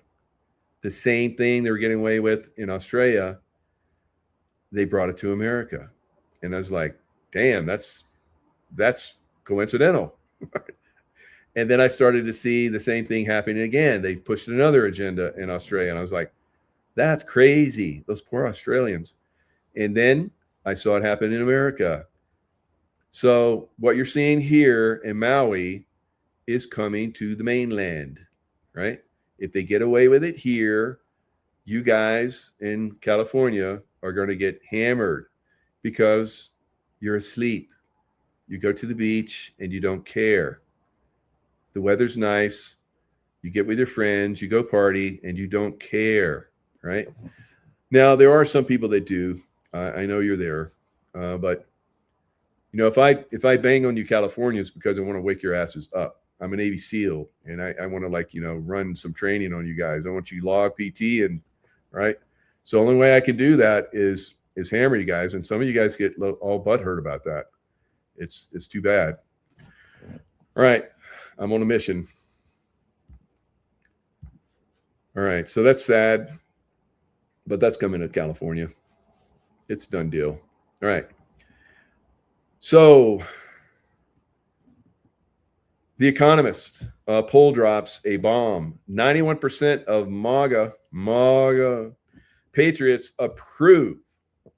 The same thing they were getting away with in Australia, they brought it to America. And I was like, damn, that's coincidental. And then I started to see the same thing happening again. They pushed another agenda in Australia. And I was like, that's crazy. Those poor Australians. And then I saw it happen in America. So what you're seeing here in Maui is coming to the mainland, right? If they get away with it here, you guys in California are going to get hammered because you're asleep. You go to the beach and you don't care. The weather's nice. You get with your friends, you go party, and you don't care, right? Now, there are some people that do. I know you're there. But, you know, if I bang on you Californians because I want to wake your asses up. I'm a Navy SEAL, and I want to, like, you know, run some training on you guys. I want you log PT, and right. So the only way I can do that is hammer you guys. And some of you guys get all butthurt about that. It's too bad. All right. I'm on a mission. All right. So that's sad, but that's coming to California. It's a done deal. All right. So The Economist poll drops a bomb. 91% of MAGA patriots approve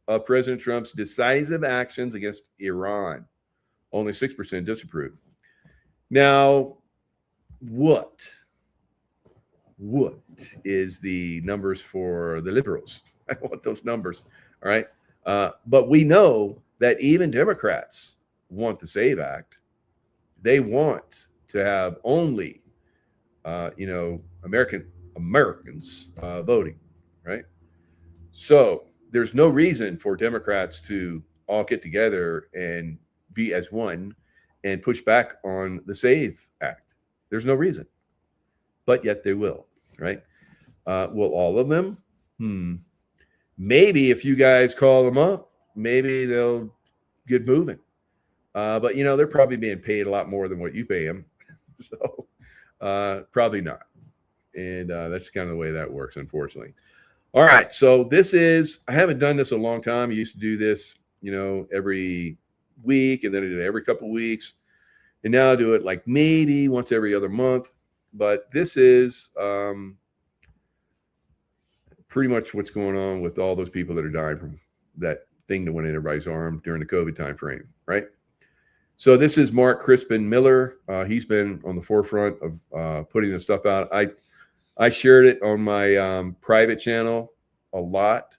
of President Trump's decisive actions against Iran. Only 6% disapprove. Now, what is the numbers for the liberals? I want those numbers. All right. But we know that even Democrats want the SAVE Act. They want to have only, Americans voting, right? So there's no reason for Democrats to all get together and be as one and push back on the SAVE Act. There's no reason, but yet they will, right? Will all of them? Maybe if you guys call them up, maybe they'll get moving. But, you know, they're probably being paid a lot more than what you pay them. So probably not. And that's kind of the way that works, unfortunately. All right. So I haven't done this a long time. I used to do this, you know, every week, and then I did it every couple of weeks. And now I do it like maybe once every other month. But this is pretty much what's going on with all those people that are dying from that thing that went in everybody's arm during the COVID time frame, right? So this is Mark Crispin Miller. He's been on the forefront of putting this stuff out. I shared it on my private channel a lot.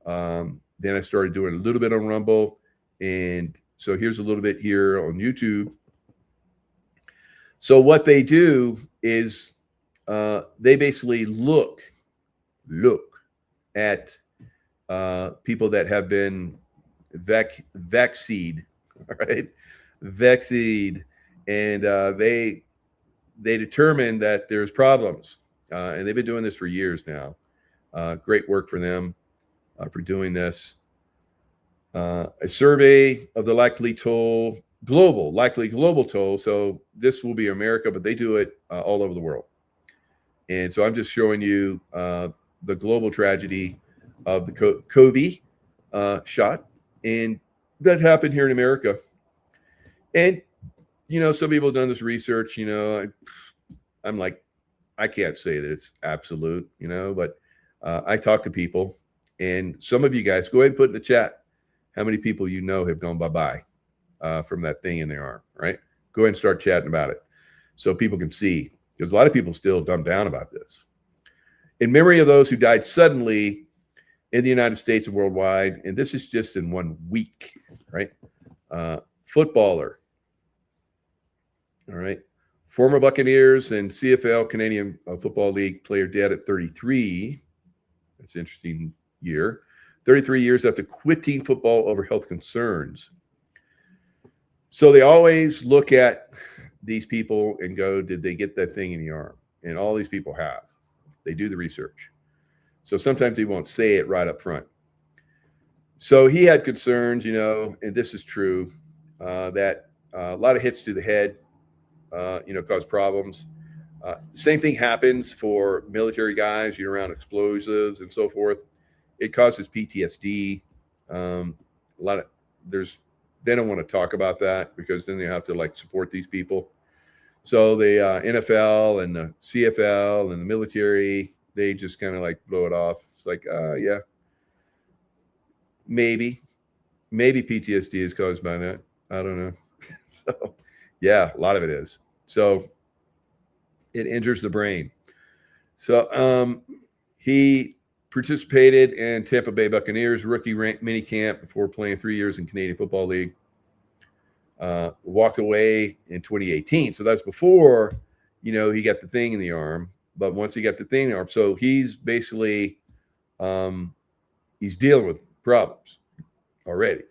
Then I started doing a little bit on Rumble. And so here's a little bit here on YouTube. So what they do is they basically look at people that have been vaccinated, right? Vaccinated, and they determine that there's problems, and they've been doing this for years now. Great work for them for doing this. A survey of the likely global toll. So this will be America, but they do it all over the world. And so I'm just showing you the global tragedy of the COVID shot, and that happened here in America. And, you know, some people have done this research, you know, I'm like, I can't say that it's absolute, you know, but I talk to people, and some of you guys go ahead and put in the chat how many people you know have gone bye-bye from that thing in their arm, right? Go ahead and start chatting about it so people can see, because a lot of people still dumb down about this. In memory of those who died suddenly in the United States and worldwide, and this is just in 1 week, right? Footballer. All right. Former Buccaneers and CFL Canadian Football League player dead at 33. That's an interesting year. 33 years after quitting football over health concerns. So they always look at these people and go, did they get that thing in the arm? and all these people have. They do the research. So sometimes they won't say it right up front. So he had concerns, and this is true, that a lot of hits to the head, cause problems. Same thing happens for military guys, around explosives and so forth. It causes PTSD. They don't want to talk about that because then they have to support these people. So the NFL and the CFL and the military, they just kind of blow it off. It's yeah, maybe PTSD is caused by that. I don't know. So yeah, a lot of it is. So it injures the brain. So he participated in Tampa Bay Buccaneers rookie mini camp before playing 3 years in Canadian Football League. Walked away in 2018. So that's before, he got the thing in the arm. But once he got the thing in the arm, so he's basically, he's dealing with problems already.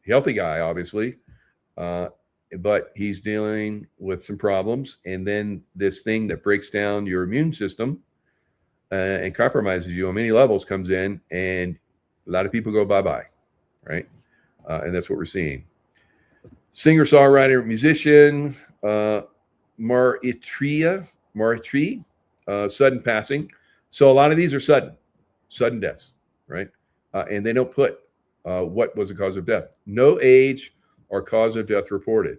Healthy guy, obviously. But he's dealing with some problems. And then this thing that breaks down your immune system and compromises you on many levels comes in, and a lot of people go bye-bye, right? And that's what we're seeing. Singer, songwriter, musician, Maritri, sudden passing. So a lot of these are sudden deaths, right? And they don't put what was the cause of death. No age or cause of death reported.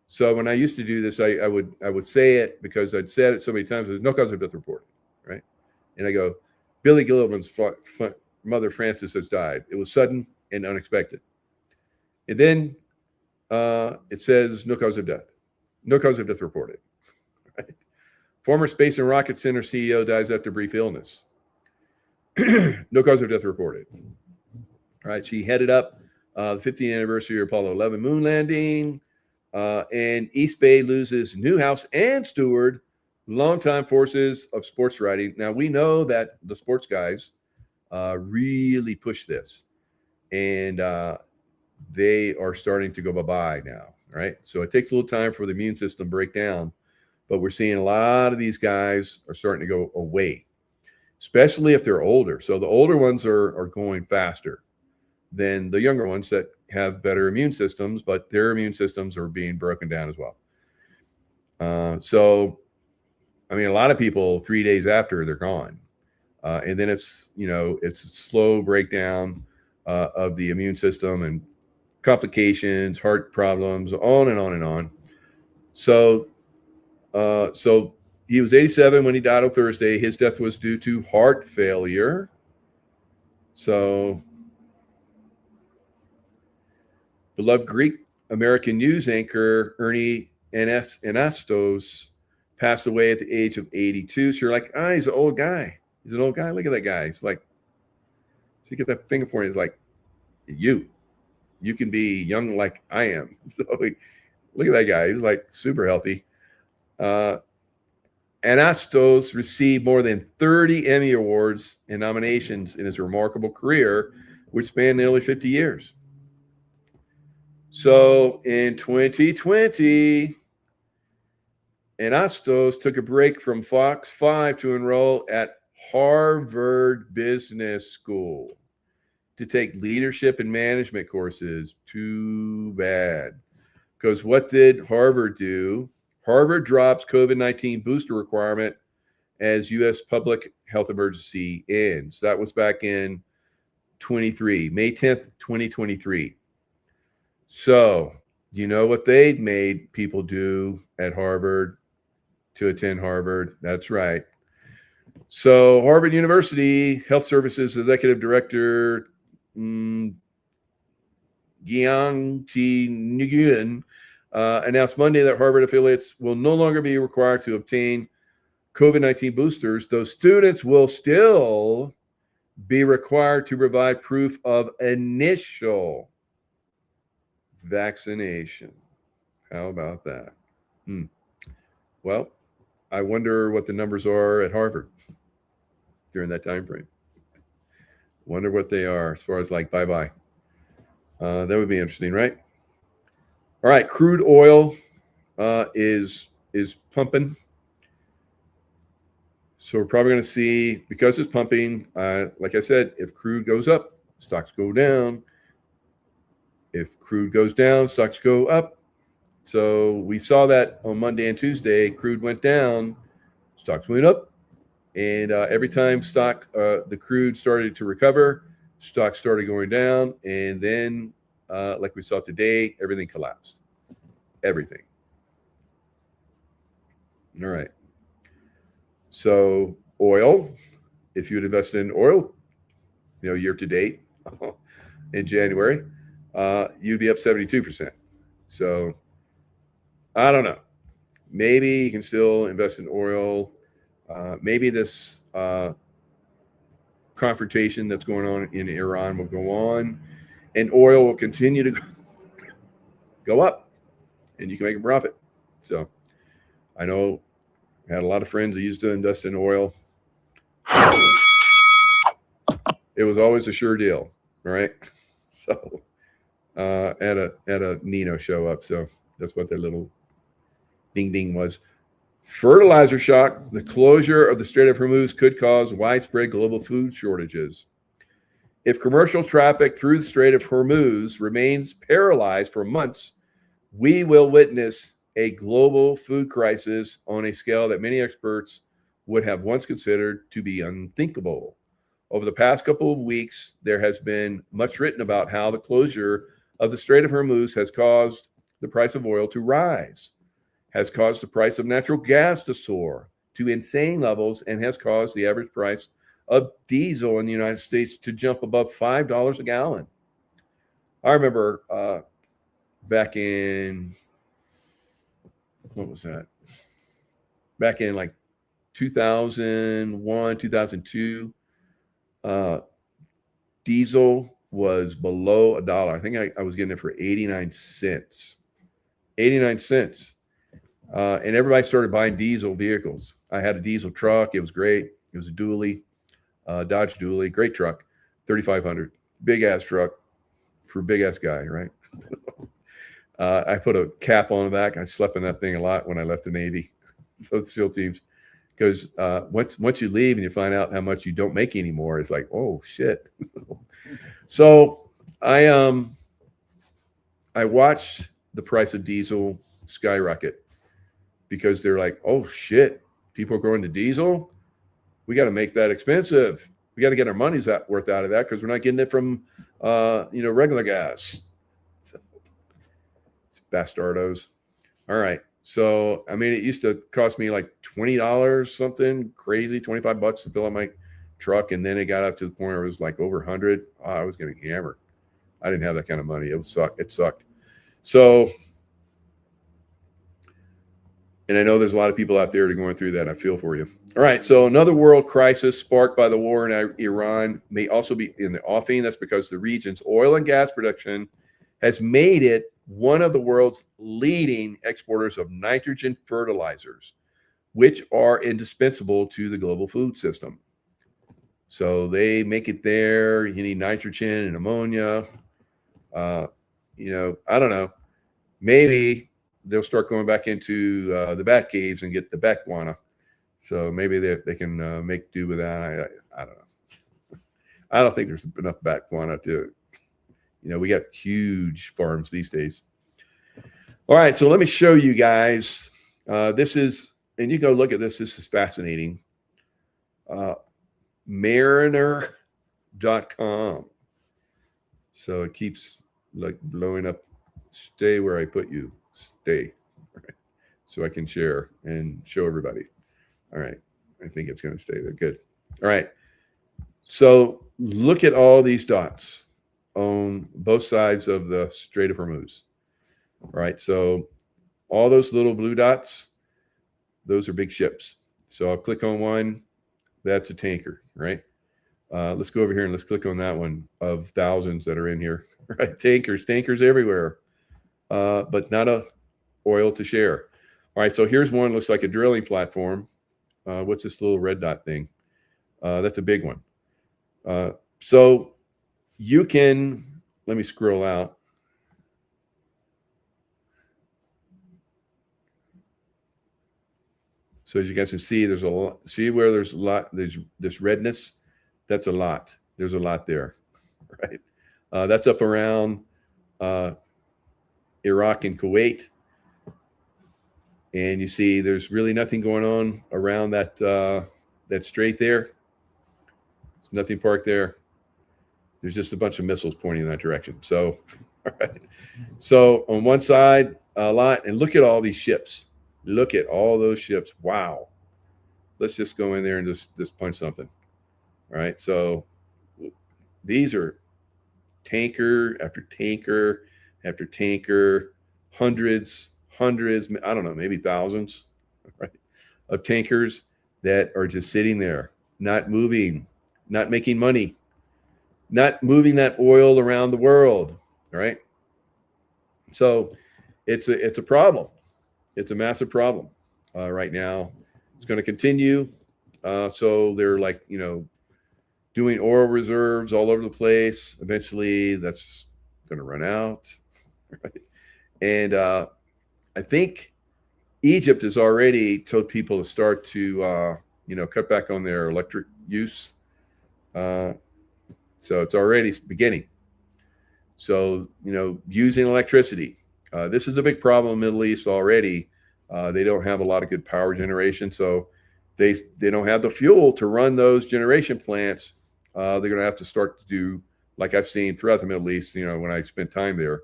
So when I used to do this, I would say it because I'd said it so many times. There's no cause of death reported, right? And I go, Billy Gilliland's mother Frances has died. It was sudden and unexpected. And then it says no cause of death. No cause of death reported. Right? Former Space and Rocket Center CEO dies after brief illness. No cause of death reported. All right, she headed up the 50th anniversary of Apollo 11 moon landing. And East Bay loses Newhouse and Stewart, longtime forces of sports writing. Now, we know that the sports guys really push this. And they are starting to go bye-bye now, right? So it takes a little time for the immune system to break down. But we're seeing a lot of these guys are starting to go away, especially if they're older. So the older ones are going faster than the younger ones that have better immune systems, but their immune systems are being broken down as well. So, I mean, a lot of people 3 days after they're gone. And then it's a slow breakdown of the immune system and complications, heart problems, on and on and on. So he was 87 when he died on Thursday. His death was due to heart failure. So, beloved Greek American news anchor Ernie Anastos passed away at the age of 82. So you're like, he's an old guy. He's an old guy. Look at that guy. He's like, so you get that finger point. It's like, you can be young like I am. So look at that guy. He's like super healthy. Anastos received more than 30 Emmy Awards and nominations in his remarkable career, which spanned nearly 50 years. So in 2020, Anastos took a break from Fox 5 to enroll at Harvard Business School to take leadership and management courses. Too bad. Because what did Harvard do? Harvard drops COVID-19 booster requirement as U.S. public health emergency ends. That was back in May 10th, 2023. So, you know what they made people do at Harvard to attend Harvard? That's right. So, Harvard University Health Services Executive Director Jiang Nguyen announced Monday that Harvard affiliates will no longer be required to obtain COVID-19 boosters, though students will still be required to provide proof of initial vaccination. How about that? Well, I wonder what the numbers are at Harvard during that time frame. Wonder what they are as far as bye-bye. That would be interesting, right? All right, crude oil is pumping. So we're probably going to see, because it's pumping, like I said, if crude goes up, stocks go down. If crude goes down, stocks go up. So we saw that on Monday and Tuesday, crude went down, stocks went up. And every time the crude started to recover, stocks started going down. And then, like we saw today, everything collapsed. Everything. All right. So oil, if you had invested in oil, year to date in January, you'd be up 72%. So I don't know. Maybe you can still invest in oil. Maybe this confrontation that's going on in Iran will go on, and oil will continue to go up, and you can make a profit. So I know I had a lot of friends that used to invest in oil. It was always a sure deal, right? So had a Nino show up. So that's what their little ding ding was. Fertilizer shock. The closure of the Strait of Hormuz could cause widespread global food shortages. If commercial traffic through the Strait of Hormuz remains paralyzed for months, we will witness a global food crisis on a scale that many experts would have once considered to be unthinkable. Over the past couple of weeks, there has been much written about how the closure of the Strait of Hormuz has caused the price of oil to rise, has caused the price of natural gas to soar to insane levels, and has caused the average price of diesel in the United States to jump above $5 a gallon. I remember back in, what was that? Back in like 2001, 2002, diesel was below $1. I think I was getting it for 89 cents. 89 cents. And everybody started buying diesel vehicles. I had a diesel truck. It was great. It was a dually, Dodge dually, great truck, 3,500, big ass truck for a big ass guy, right? I put a cap on the back. I slept in that thing a lot when I left the Navy. So the SEAL teams, because once you leave and you find out how much you don't make anymore, it's like, oh shit. So I watched the price of diesel skyrocket, because they're like, oh shit, people are going to diesel. We got to make that expensive. We got to get our money's worth out of that, because we're not getting it from regular gas. Bastardos. All right. So I mean, it used to cost me like $20 something crazy, $25 to fill up my truck, and then it got up to the point where it was like over 100. Oh, I was getting hammered. I didn't have that kind of money. It sucked. So, and I know there's a lot of people out there that are going through that. I feel for you. All right. So another world crisis sparked by the war in Iran may also be in the offing. That's because the region's oil and gas production has made it one of the world's leading exporters of nitrogen fertilizers, which are indispensable to the global food system. So they make it there. You need nitrogen and ammonia. I don't know. Maybe they'll start going back into the bat caves and get the bat guana. So maybe they can make do with that. I don't know. I don't think there's enough bat guana to, we got huge farms these days. All right, so let me show you guys. This is, and you go look at this. This is fascinating. Mariner.com. So it keeps like blowing up. Stay where I put you. Stay. All right. So I can share and show everybody. All right. I think it's going to stay there. Good. All right. So look at all these dots on both sides of the Strait of Hormuz. All right. So all those little blue dots, those are big ships. So I'll click on one. That's a tanker, right? Let's go over here and let's click on that one of thousands that are in here. Right? Tankers everywhere, but not a oil to share. All right. So here's one. Looks like a drilling platform. What's this little red dot thing? That's a big one. So you can, let me scroll out. So as you guys can see, there's a lot. See where there's a lot. There's this redness. That's a lot. There's a lot there, right? That's up around Iraq and Kuwait, and you see there's really nothing going on around that that strait there. There's nothing parked there. There's just a bunch of missiles pointing in that direction. So, all right. So on one side, a lot, and look at all these ships. Look at all those ships. Wow. Let's just go in there and just punch something. All right. So these are tanker after tanker after tanker, hundreds, I don't know, maybe thousands, right, of tankers that are just sitting there, not moving, not making money, not moving that oil around the world. All right. So it's a problem. It's a massive problem right now. It's going to continue. So they're like, doing oil reserves all over the place. Eventually that's going to run out. Right? And I think Egypt has already told people to start to, cut back on their electric use. So it's already beginning. So, using electricity. This is a big problem in the Middle East already. They don't have a lot of good power generation. So they don't have the fuel to run those generation plants. They're going to have to start to do, like I've seen throughout the Middle East, when I spent time there,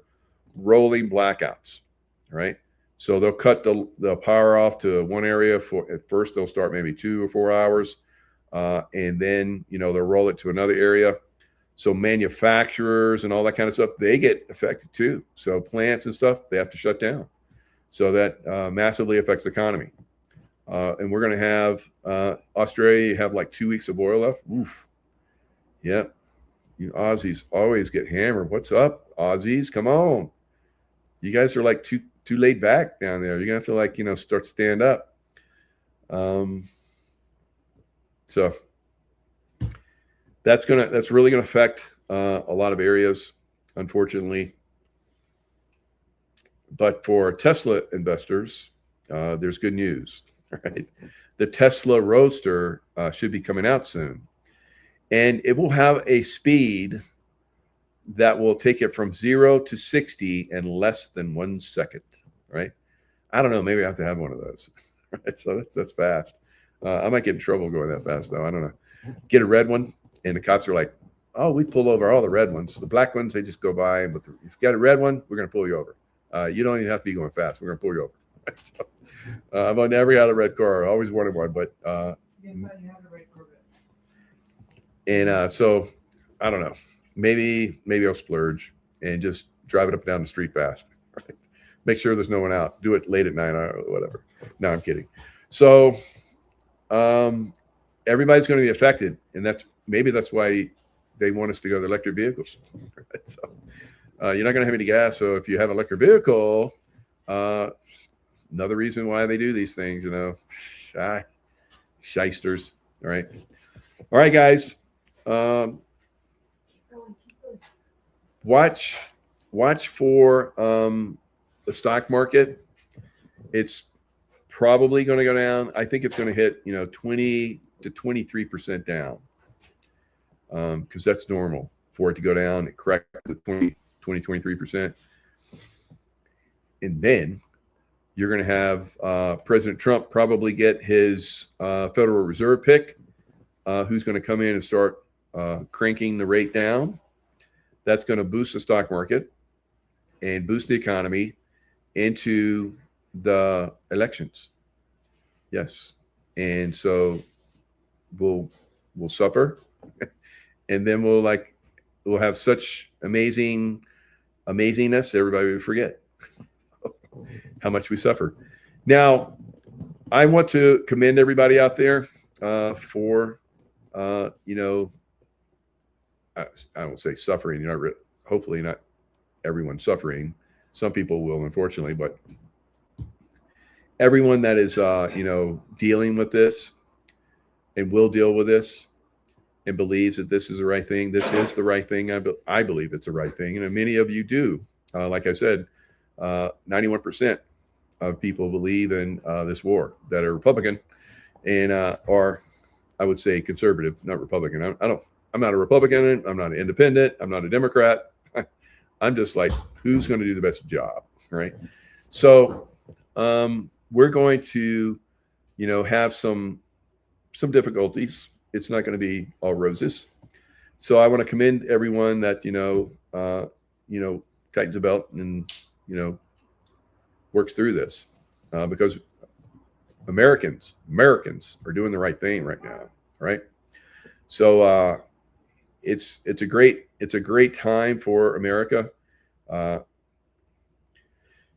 rolling blackouts, right? So they'll cut the power off to one area at first. They'll start maybe 2 or 4 hours. And then, they'll roll it to another area. So manufacturers and all that kind of stuff, they get affected too. So plants and stuff, they have to shut down. So that massively affects the economy. And we're going to have Australia have like 2 weeks of oil left. Oof. Yeah. You Aussies always get hammered. What's up, Aussies? Come on. You guys are like too laid back down there. You're going to have to start to stand up. So that's really going to affect a lot of areas, unfortunately. But for Tesla investors, there's good news. Right? The Tesla Roadster should be coming out soon. And it will have a speed that will take it from 0 to 60 in less than 1 second, right? I don't know. Maybe I have to have one of those. Right? So that's fast. I might get in trouble going that fast, though. I don't know. Get a red one, and the cops are like, oh, we pull over all the red ones. The black ones, they just go by. But if you got a red one, we're going to pull you over. You don't even have to be going fast. We're going to pull you over. Right? So, I've never had a red car. I always wanted one, but and so I don't know. Maybe I'll splurge and just drive it up and down the street fast. Right? Make sure there's no one out. Do it late at night or whatever. No, I'm kidding. So everybody's going to be affected, and that's why they want us to go to electric vehicles. Right? So you're not going to have any gas. So if you have an electric vehicle, another reason why they do these things, shysters. All right, guys. Watch for the stock market. It's probably going to go down. I think it's going to hit 20 to 23% down, because that's normal for it to go down and correct to 23%. And then you're going to have President Trump probably get his Federal Reserve pick, who's going to come in and start cranking the rate down. That's going to boost the stock market and boost the economy into the elections. Yes. And so we'll suffer, and then we'll have such amazingness, everybody will forget how much we suffer. Now, I want to commend everybody out there for I won't say suffering. Hopefully not everyone suffering. Some people will, unfortunately, but everyone that is dealing with this and will deal with this and believes that this is the right thing. This is the right thing. I believe it's the right thing, and many of you do. Like I said, 91% of people believe in this war that are Republican and or I would say conservative, not Republican. I'm not a Republican. I'm not an independent. I'm not a Democrat. I'm just like, who's going to do the best job, right? So we're going to, have some difficulties. It's not going to be all roses. So I want to commend everyone that tightens the belt and works through this because Americans are doing the right thing right now, right? So it's a great time for America.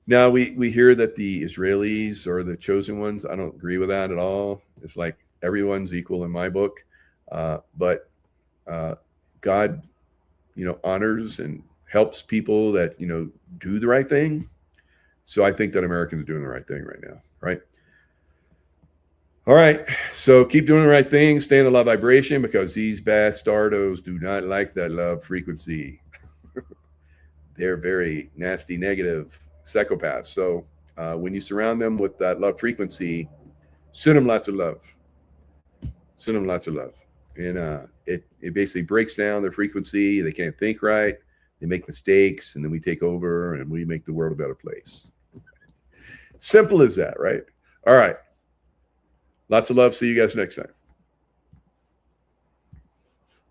Now we hear that the Israelis are the chosen ones. I don't agree with that at all. It's like everyone's equal in my book, but God, honors and helps people that do the right thing. So I think that Americans are doing the right thing right now, right? All right, so keep doing the right thing. Stay in the love vibration because these bastardos do not like that love frequency. They're very nasty, negative psychopaths. So when you surround them with that love frequency, send them lots of love. Send them lots of love. And it basically breaks down their frequency. They can't think right. They make mistakes, and then we take over and we make the world a better place. Simple as that, right? All right. Lots of love. See you guys next time.